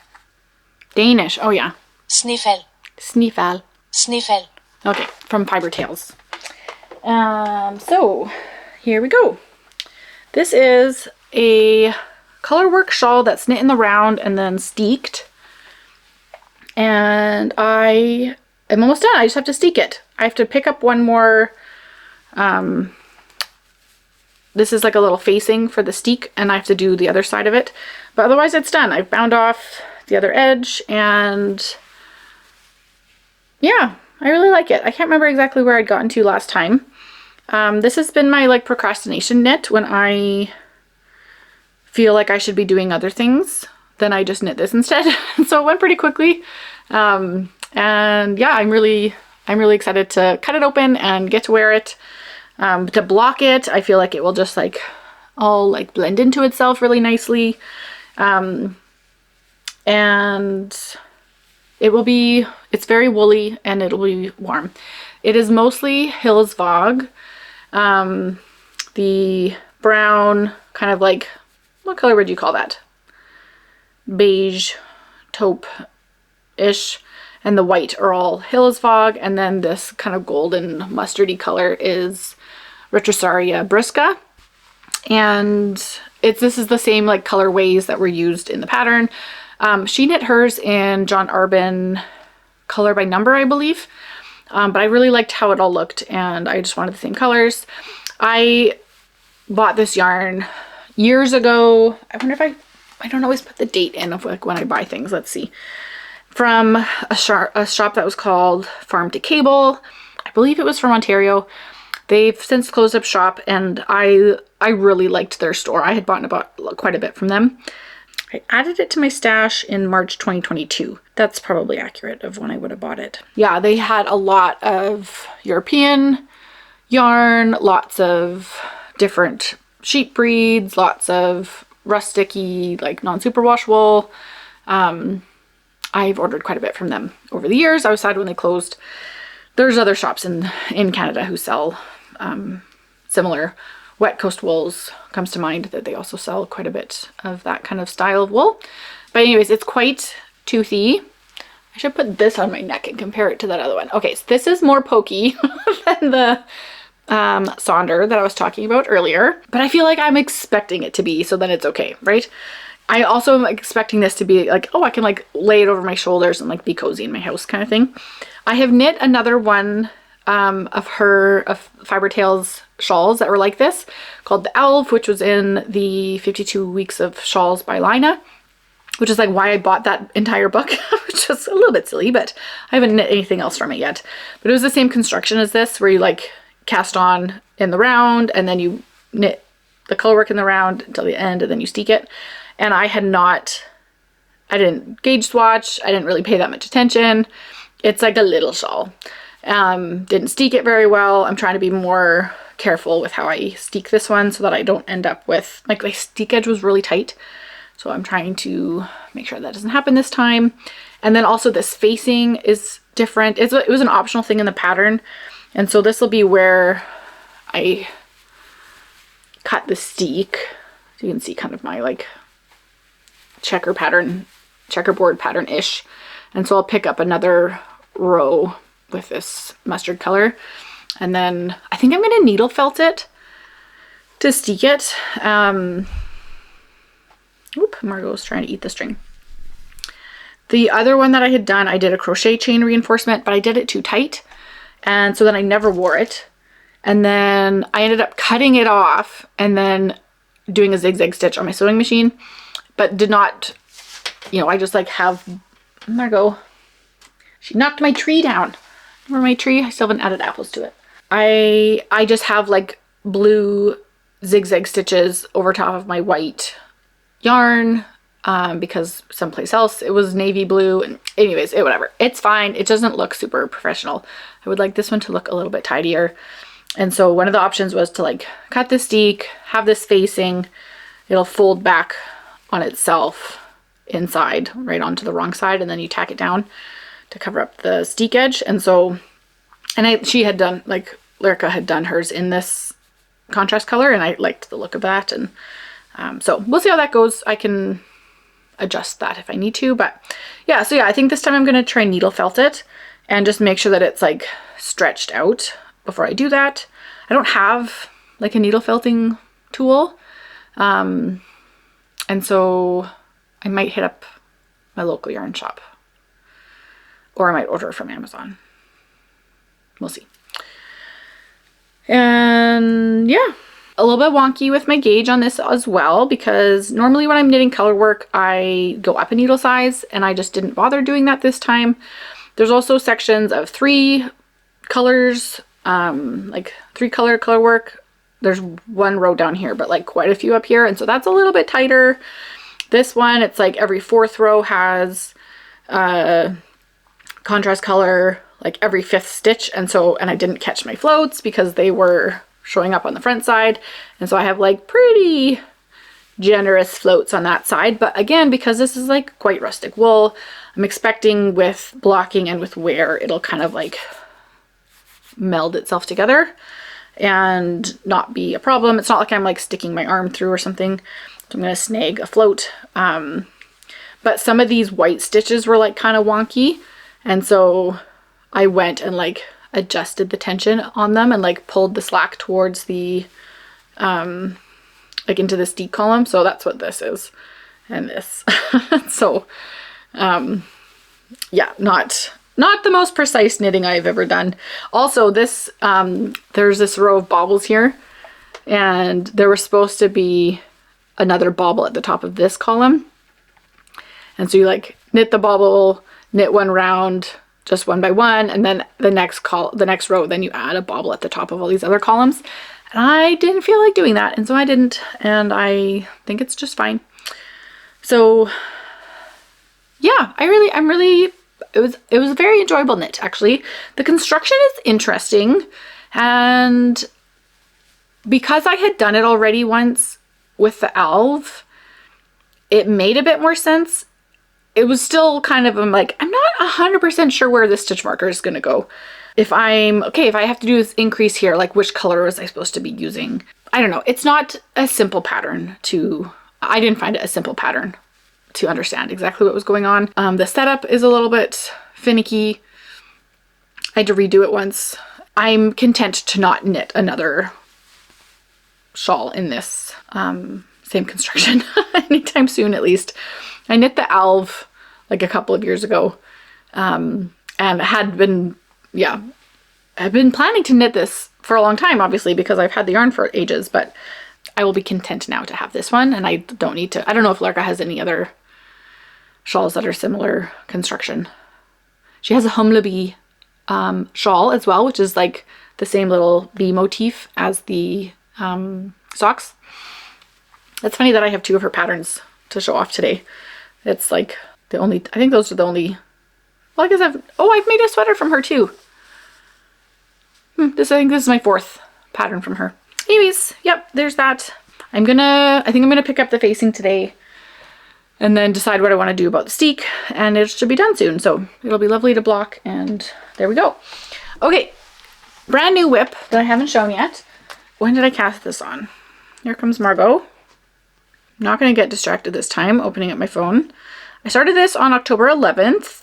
[SPEAKER 1] Danish. Oh yeah.
[SPEAKER 2] Snefald.
[SPEAKER 1] Snefald.
[SPEAKER 2] Snefald.
[SPEAKER 1] Okay, from Fiber Tales. So here we go. This is a colorwork shawl that's knit in the round and then steeked. And I am almost done. I just have to steek it. I have to pick up one more. This is like a little facing for the steek, and I have to do the other side of it. But otherwise it's done. I've bound off the other edge, and yeah, I really like it. I can't remember exactly where I'd gotten to last time. This has been my like procrastination knit when I feel like I should be doing other things. Then I just knit this instead. So it went pretty quickly. And yeah, I'm really excited to cut it open and get to wear it. To block it, I feel like it will just like all like blend into itself really nicely. And it will be, it's very woolly and it'll be warm. It is mostly Hillsvog. The brown, kind of like, what color would you call that? Beige, taupe-ish, and the white are all Hillsvog, and then this kind of golden mustardy color is Retrosaria Brisca. And this is the same like colorways that were used in the pattern. She knit hers in John Arbin color by number, I believe. But I really liked how it all looked, and I just wanted the same colors. I bought this yarn years ago. I wonder if I don't always put the date in of like when I buy things. Let's see. From a shop that was called Farm to Cable. I believe it was from Ontario. They've since closed up shop, and I really liked their store. I had bought quite a bit from them. I added it to my stash in March 2022. That's probably accurate of when I would have bought it. Yeah, they had a lot of European yarn, lots of different sheep breeds, lots of rusticy, like non-superwash wool. I've ordered quite a bit from them over the years. I was sad when they closed. There's other shops in Canada who sell similar wet coast wools. Comes to mind that they also sell quite a bit of that kind of style of wool. But anyways, it's quite toothy. I should put this on my neck and compare it to that other one. Okay, so this is more pokey than the Sonder that I was talking about earlier, but I feel like I'm expecting it to be, so then it's okay, right? I also am expecting this to be like, oh, I can like lay it over my shoulders and like be cozy in my house kind of thing. I have knit another one of Fiber Tales shawls that were like this, called the Elf, which was in the 52 Weeks of Shawls by Lina, which is like why I bought that entire book, which was a little bit silly, but I haven't knit anything else from it yet. But it was the same construction as this, where you like cast on in the round and then you knit the colorwork in the round until the end and then you steek it. And I didn't gauge swatch. I didn't really pay that much attention. It's like a little shawl. Didn't steek it very well. I'm trying to be more careful with how I steek this one so that I don't end up with, like, my steek edge was really tight. So I'm trying to make sure that doesn't happen this time. And then also this facing is different. It was an optional thing in the pattern. And so this will be where I cut the steek. So you can see kind of my like checkerboard pattern-ish. And so I'll pick up another row with this mustard color. And then I think I'm going to needle felt it to steek it. Oop, Margot's trying to eat the string. The other one that I had done, I did a crochet chain reinforcement, but I did it too tight. And so then I never wore it. And then I ended up cutting it off and then doing a zigzag stitch on my sewing machine, but did not, you know, I just like have, Margot, she knocked my tree down. Remember my tree? I still haven't added apples to it. I just have like blue zigzag stitches over top of my white yarn because someplace else it was navy blue, and anyways, whatever. It's fine. It doesn't look super professional. I would like this one to look a little bit tidier. And so one of the options was to like cut the steek, have this facing, it'll fold back on itself inside right onto the wrong side, and then you tack it down to cover up the steek edge. And so, and she had done, like Lyrica had done hers in this contrast color, and I liked the look of that. And so we'll see how that goes. I can adjust that if I need to, but yeah, so yeah, I think this time I'm going to try needle felt it and just make sure that it's like stretched out before I do that. I don't have like a needle felting tool. And so I might hit up my local yarn shop, or I might order from Amazon. We'll see. And yeah, a little bit wonky with my gauge on this as well, because normally when I'm knitting color work, I go up a needle size, and I just didn't bother doing that this time. There's also sections of 3 colors, like 3 color work. There's one row down here, but like quite a few up here. And so that's a little bit tighter. This one, it's like every 4th row has contrast color, like every 5th stitch. And so, and I didn't catch my floats because they were showing up on the front side. And so I have like pretty generous floats on that side. But again, because this is like quite rustic wool, I'm expecting with blocking and with wear, it'll kind of like meld itself together and not be a problem. It's not like I'm like sticking my arm through or something. So I'm going to snag a float. But some of these white stitches were like kind of wonky. And so I went and like adjusted the tension on them and like pulled the slack towards the, like into the steek column. So that's what this is. And this. So, yeah, not the most precise knitting I've ever done. Also this, there's this row of baubles here, and there was supposed to be another bauble at the top of this column. And so you like knit the bauble, knit one round, just one by one, and then the next row, then you add a bauble at the top of all these other columns. And I didn't feel like doing that, and so I didn't, and I think it's just fine. So yeah, it was a very enjoyable knit, actually. The construction is interesting, and because I had done it already once with the Alv, it made a bit more sense. It was still kind of, I'm like, I'm not 100% sure where this stitch marker is going to go. If I have to do this increase here, like which color was I supposed to be using? I don't know. It's not a simple pattern I didn't find it a simple pattern to understand exactly what was going on. The setup is a little bit finicky. I had to redo it once. I'm content to not knit another shawl in this same construction anytime soon, at least. I knit the Alv like a couple of years ago, and I've been planning to knit this for a long time, obviously, because I've had the yarn for ages, but I will be content now to have this one, and I don't need to. I don't know if Lyrica has any other shawls that are similar construction. She has a Humlebi shawl as well, which is like the same little bee motif as the socks. It's funny that I have 2 of her patterns to show off today. It's like I think those are the only, well, I guess I've made a sweater from her too. I think this is my 4th pattern from her. Anyways, yep, there's that. I think I'm gonna pick up the facing today and then decide what I want to do about the steek, and it should be done soon. So it'll be lovely to block, and there we go. Okay, brand new whip that I haven't shown yet. When did I cast this on? Here comes Margot. I'm not going to get distracted this time opening up my phone. I started this on October 11th,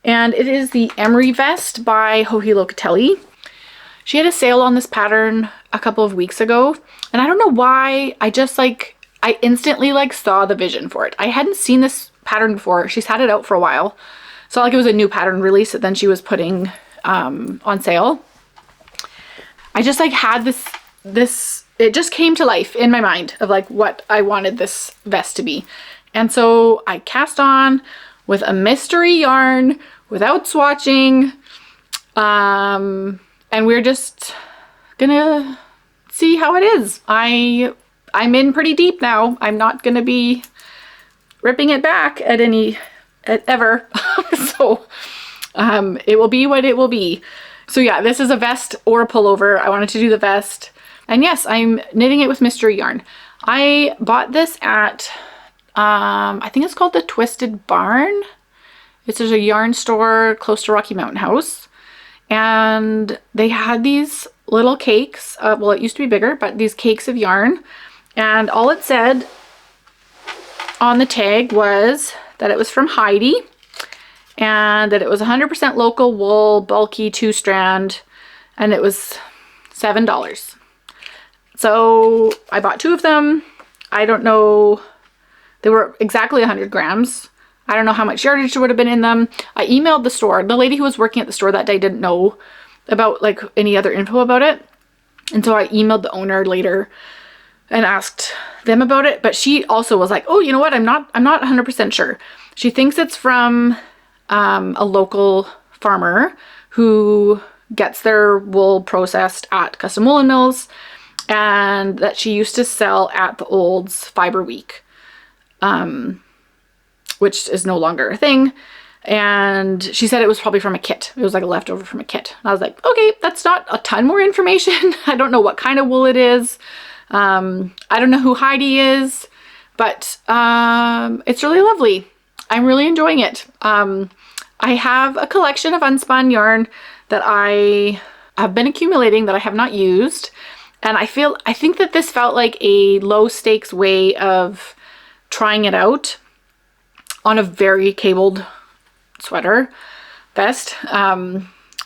[SPEAKER 1] and it is the Emery Vest by Joji Locatelli. She had a sale on this pattern a couple of weeks ago, and I don't know why, I instantly like saw the vision for it. I hadn't seen this pattern before. She's had it out for a while. It's not like it was a new pattern release that then she was putting on sale. I just like had this, it just came to life in my mind of like what I wanted this vest to be. And so I cast on with a mystery yarn without swatching. And we're just gonna see how it is. I'm in pretty deep now. I'm not gonna be ripping it back at ever. So it will be what it will be. So yeah, this is a vest or a pullover. I wanted to do the vest. And yes, I'm knitting it with mystery yarn. I bought this at, I think it's called the Twisted Barn. It's just a yarn store close to Rocky Mountain House. And they had these little cakes. Well, it used to be bigger, but these cakes of yarn. And all it said on the tag was that it was from Heidi and that it was 100% local wool, bulky 2-strand, and it was $7. So I bought 2 of them. I don't know, they were exactly 100 grams. I don't know how much yardage would have been in them. I emailed the store. The lady who was working at the store that day didn't know about like any other info about it. And so I emailed the owner later and asked them about it. But she also was like, oh, you know what? I'm not 100% sure. She thinks it's from a local farmer who gets their wool processed at custom woolen mills, and that she used to sell at the Olds Fiber Week. Which is no longer a thing. And she said it was probably from a kit. It was like a leftover from a kit. And I was like, okay, that's not a ton more information. I don't know what kind of wool it is. I don't know who Heidi is, but it's really lovely. I'm really enjoying it. I have a collection of unspun yarn that I have been accumulating that I have not used. And I think that this felt like a low stakes way of trying it out on a very cabled sweater vest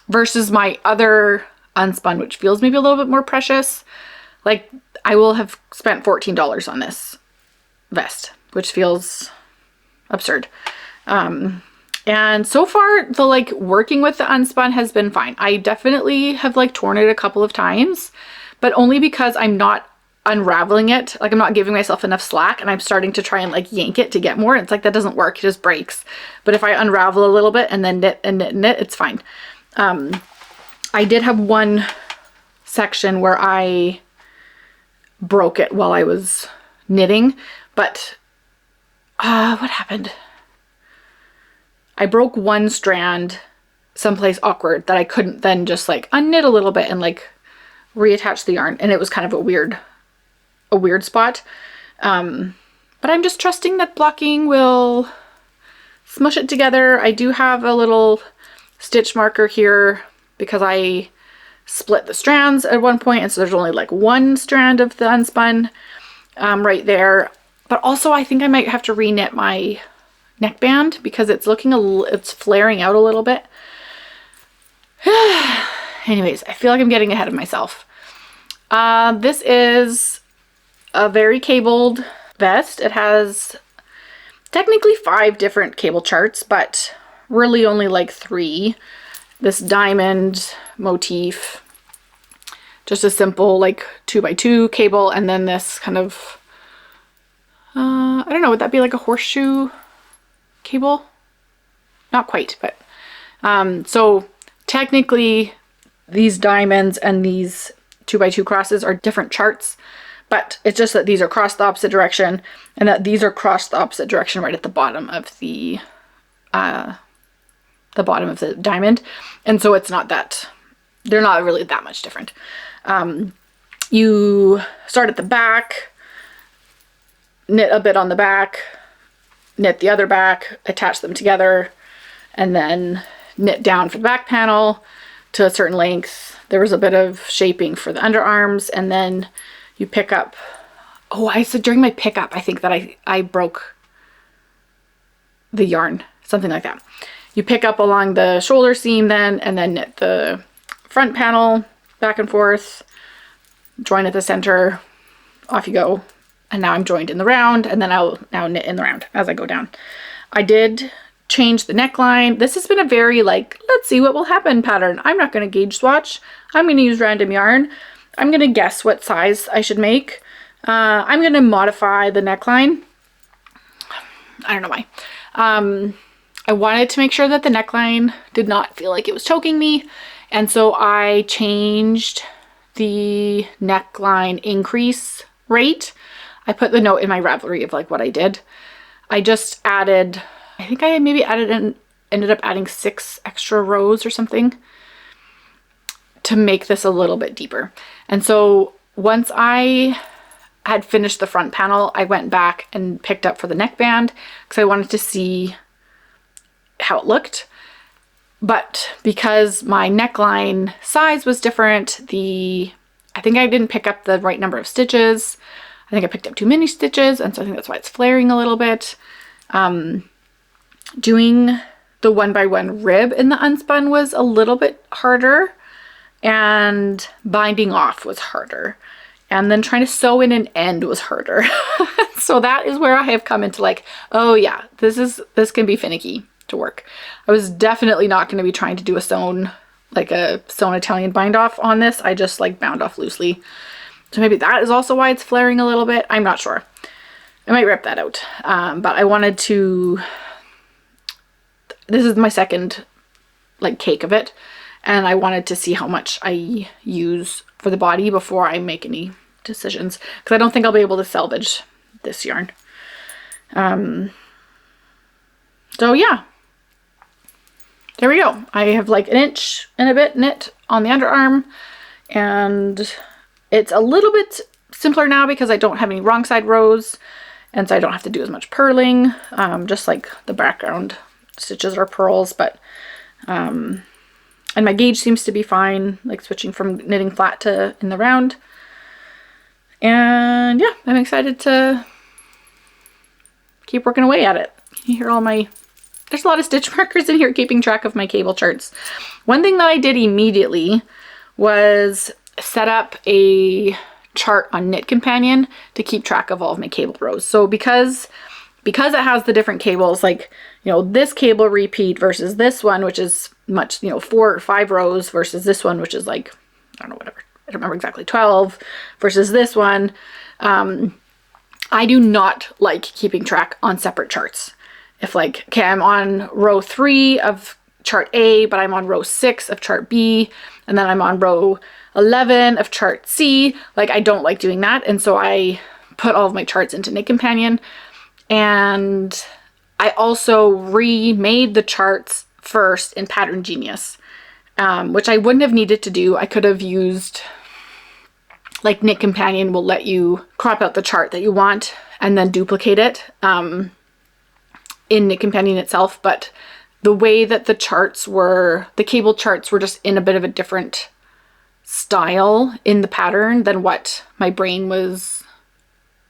[SPEAKER 1] versus my other unspun, which feels maybe a little bit more precious. Like I will have spent $14 on this vest, which feels absurd. And so far the like working with the unspun has been fine. I definitely have like torn it a couple of times, but only because I'm not unraveling it. Like I'm not giving myself enough slack, and I'm starting to try and like yank it to get more. It's like that doesn't work. It just breaks. But if I unravel a little bit and then knit and knit and knit, it's fine. I did have one section where I broke it while I was knitting, but what happened? I broke one strand someplace awkward that I couldn't then just like unknit a little bit and like reattach the yarn, and it was kind of a weird spot. But I'm just trusting that blocking will smush it together. I do have a little stitch marker here because I split the strands at one point, and so there's only like one strand of the unspun right there. But also I think I might have to reknit my neckband because it's it's flaring out a little bit. Anyways, I feel like I'm getting ahead of myself. This is a very cabled vest. It has technically 5 different cable charts, but really only like 3. This diamond motif, just a simple like 2x2 cable, and then this kind of, I don't know, would that be like a horseshoe cable? Not quite, but, so technically these diamonds and these 2x2 crosses are different charts, but it's just that these are crossed the opposite direction and that these are crossed the opposite direction right at the bottom of the bottom of the diamond. And so it's not that, they're not really that much different. You start at the back, knit a bit on the back, knit the other back, attach them together, and then knit down for the back panel, to a certain length. There was a bit of shaping for the underarms, and then you pick up, oh, I said during my pickup, I think that I broke the yarn, something like that. You pick up along the shoulder seam then, and then knit the front panel back and forth, join at the center, off you go. And now I'm joined in the round, and then I'll now knit in the round as I go down. I did change the neckline. This has been a very like, let's see what will happen pattern. I'm not going to gauge swatch. I'm going to use random yarn. I'm going to guess what size I should make. I'm going to modify the neckline. I don't know why. I wanted to make sure that the neckline did not feel like it was choking me. And so I changed the neckline increase rate. I put the note in my Ravelry of like what I did. I just added, I think I maybe ended up adding 6 extra rows or something to make this a little bit deeper. And so once I had finished the front panel, I went back and picked up for the neckband because I wanted to see how it looked. But because my neckline size was different, I think I didn't pick up the right number of stitches. I think I picked up too many stitches, and so I think that's why it's flaring a little bit. Doing the 1x1 rib in the unspun was a little bit harder, and binding off was harder. And then trying to sew in an end was harder. So that is where I have come into like, oh yeah, this can be finicky to work. I was definitely not going to be trying to do a sewn Italian bind off on this. I just like bound off loosely. So maybe that is also why it's flaring a little bit. I'm not sure. I might rip that out. But I wanted to, this is my second like cake of it. And I wanted to see how much I use for the body before I make any decisions. Because I don't think I'll be able to salvage this yarn. So yeah. There we go. I have like 1 inch and a bit knit on the underarm, and it's a little bit simpler now because I don't have any wrong side rows, and so I don't have to do as much purling. Just like the background stitches are purls, but and my gauge seems to be fine, like switching from knitting flat to in the round. And yeah, I'm excited to keep working away at it. You hear all my, there's a lot of stitch markers in here keeping track of my cable charts. One thing that I did immediately was set up a chart on Knit Companion to keep track of all of my cable rows. So because it has the different cables, like, you know, this cable repeat versus this one, which is much, you know, 4 or 5 rows versus this one, which is like, I don't know, whatever. I don't remember exactly, 12 versus this one. I do not like keeping track on separate charts. If like, okay, I'm on row 3 of chart A, but I'm on row 6 of chart B, and then I'm on row 11 of chart C, like I don't like doing that. And so I put all of my charts into Knit Companion, and I also remade the charts first in Pattern Genius, which I wouldn't have needed to do. I could have used, like, Knit Companion will let you crop out the chart that you want and then duplicate it in Knit Companion itself. But the way that the charts were, the cable charts were just in a bit of a different style in the pattern than what my brain was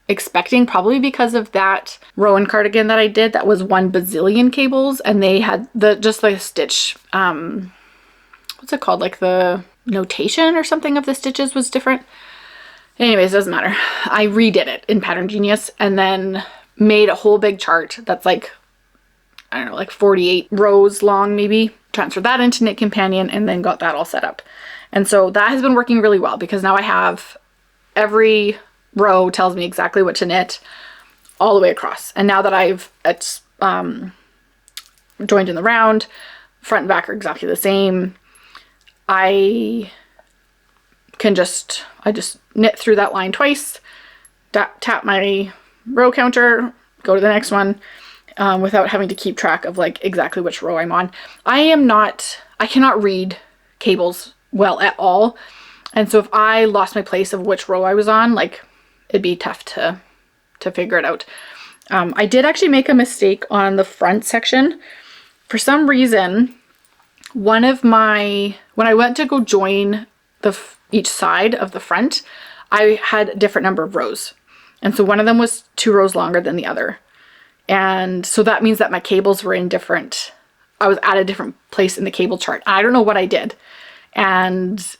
[SPEAKER 1] expecting, probably because of that Rowan cardigan that I did that was 1 bazillion cables, and they had just the stitch, what's it called, like the notation or something of the stitches was different. Anyways, doesn't matter. I redid it in Pattern Genius and then made a whole big chart that's like, I don't know, like 48 rows long maybe, transferred that into Knit Companion, and then got that all set up. And so that has been working really well because now I have every row tells me exactly what to knit all the way across. And now that I've joined in the round, front and back are exactly the same, I just knit through that line twice, tap my row counter, go to the next one, without having to keep track of like exactly which row I'm on. I cannot read cables well at all. And so if I lost my place of which row I was on, like, it'd be tough to figure it out. I did actually make a mistake on the front section. For some reason, one of my when I went to go join each side of the front, I had a different number of rows. And so one of them was 2 rows longer than the other. And so that means that my cables were I was at a different place in the cable chart. I don't know what I did. And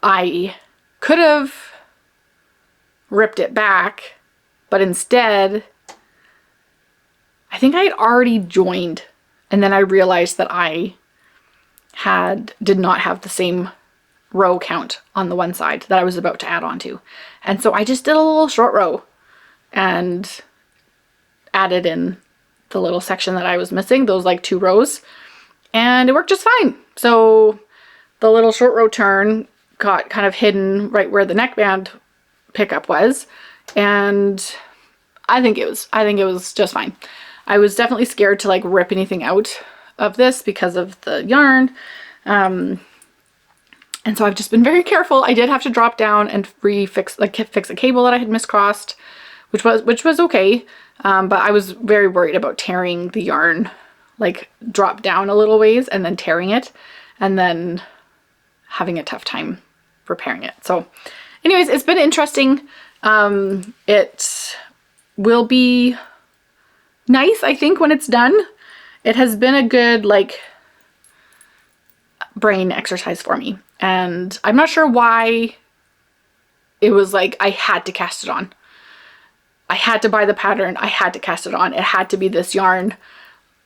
[SPEAKER 1] I could have ripped it back, but instead, I think I had already joined. And then I realized that I did not have the same row count on the one side that I was about to add on to. And so I just did a little short row and added in the little section that I was missing, those like 2 rows, and it worked just fine. So the little short row turn got kind of hidden right where the neckband pickup was, and I think it was just fine. I was definitely scared to like rip anything out of this because of the yarn. And so I've just been very careful. I did have to drop down and fix a cable that I had miscrossed, which was okay. But I was very worried about tearing the yarn, like drop down a little ways and then tearing it and then having a tough time repairing it. So anyways, it's been interesting. It will be nice, I think, when it's done. It has been a good like brain exercise for me. And I'm not sure why it was like I had to cast it on. I had to buy the pattern. I had to cast it on. It had to be this yarn.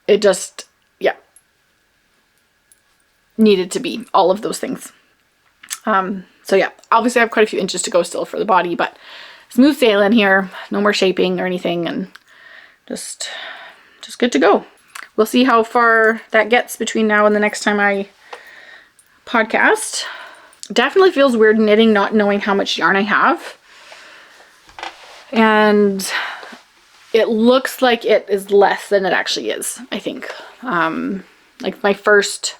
[SPEAKER 1] It just, yeah, needed to be all of those things. So yeah, obviously I have quite a few inches to go still for the body, but smooth sailing here. No more shaping or anything, and just good to go. We'll see how far that gets between now and the next time I podcast. Definitely feels weird knitting not knowing how much yarn I have. And it looks like it is less than it actually is, I think. Like my first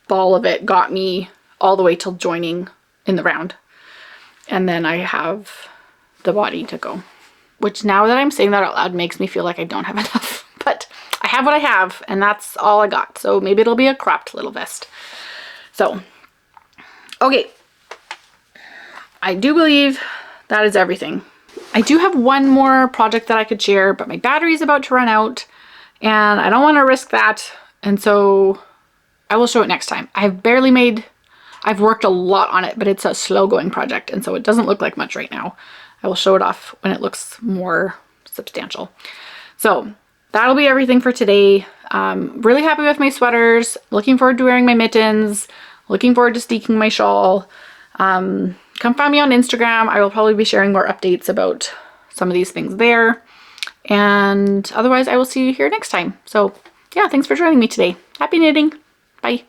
[SPEAKER 1] ball of it got me all the way till joining in the round. And then I have the body to go. Which now that I'm saying that out loud makes me feel like I don't have enough. But I have what I have, and that's all I got. So maybe it'll be a cropped little vest. So, okay. I do believe that is everything. I do have one more project that I could share, but my battery is about to run out and I don't want to risk that. And so I will show it next time. I've worked a lot on it, but it's a slow going project. And so it doesn't look like much right now. I will show it off when it looks more substantial. So that'll be everything for today. Really happy with my sweaters. Looking forward to wearing my mittens. Looking forward to steeking my shawl. Come find me on Instagram. I will probably be sharing more updates about some of these things there. And otherwise, I will see you here next time. So yeah, thanks for joining me today. Happy knitting. Bye.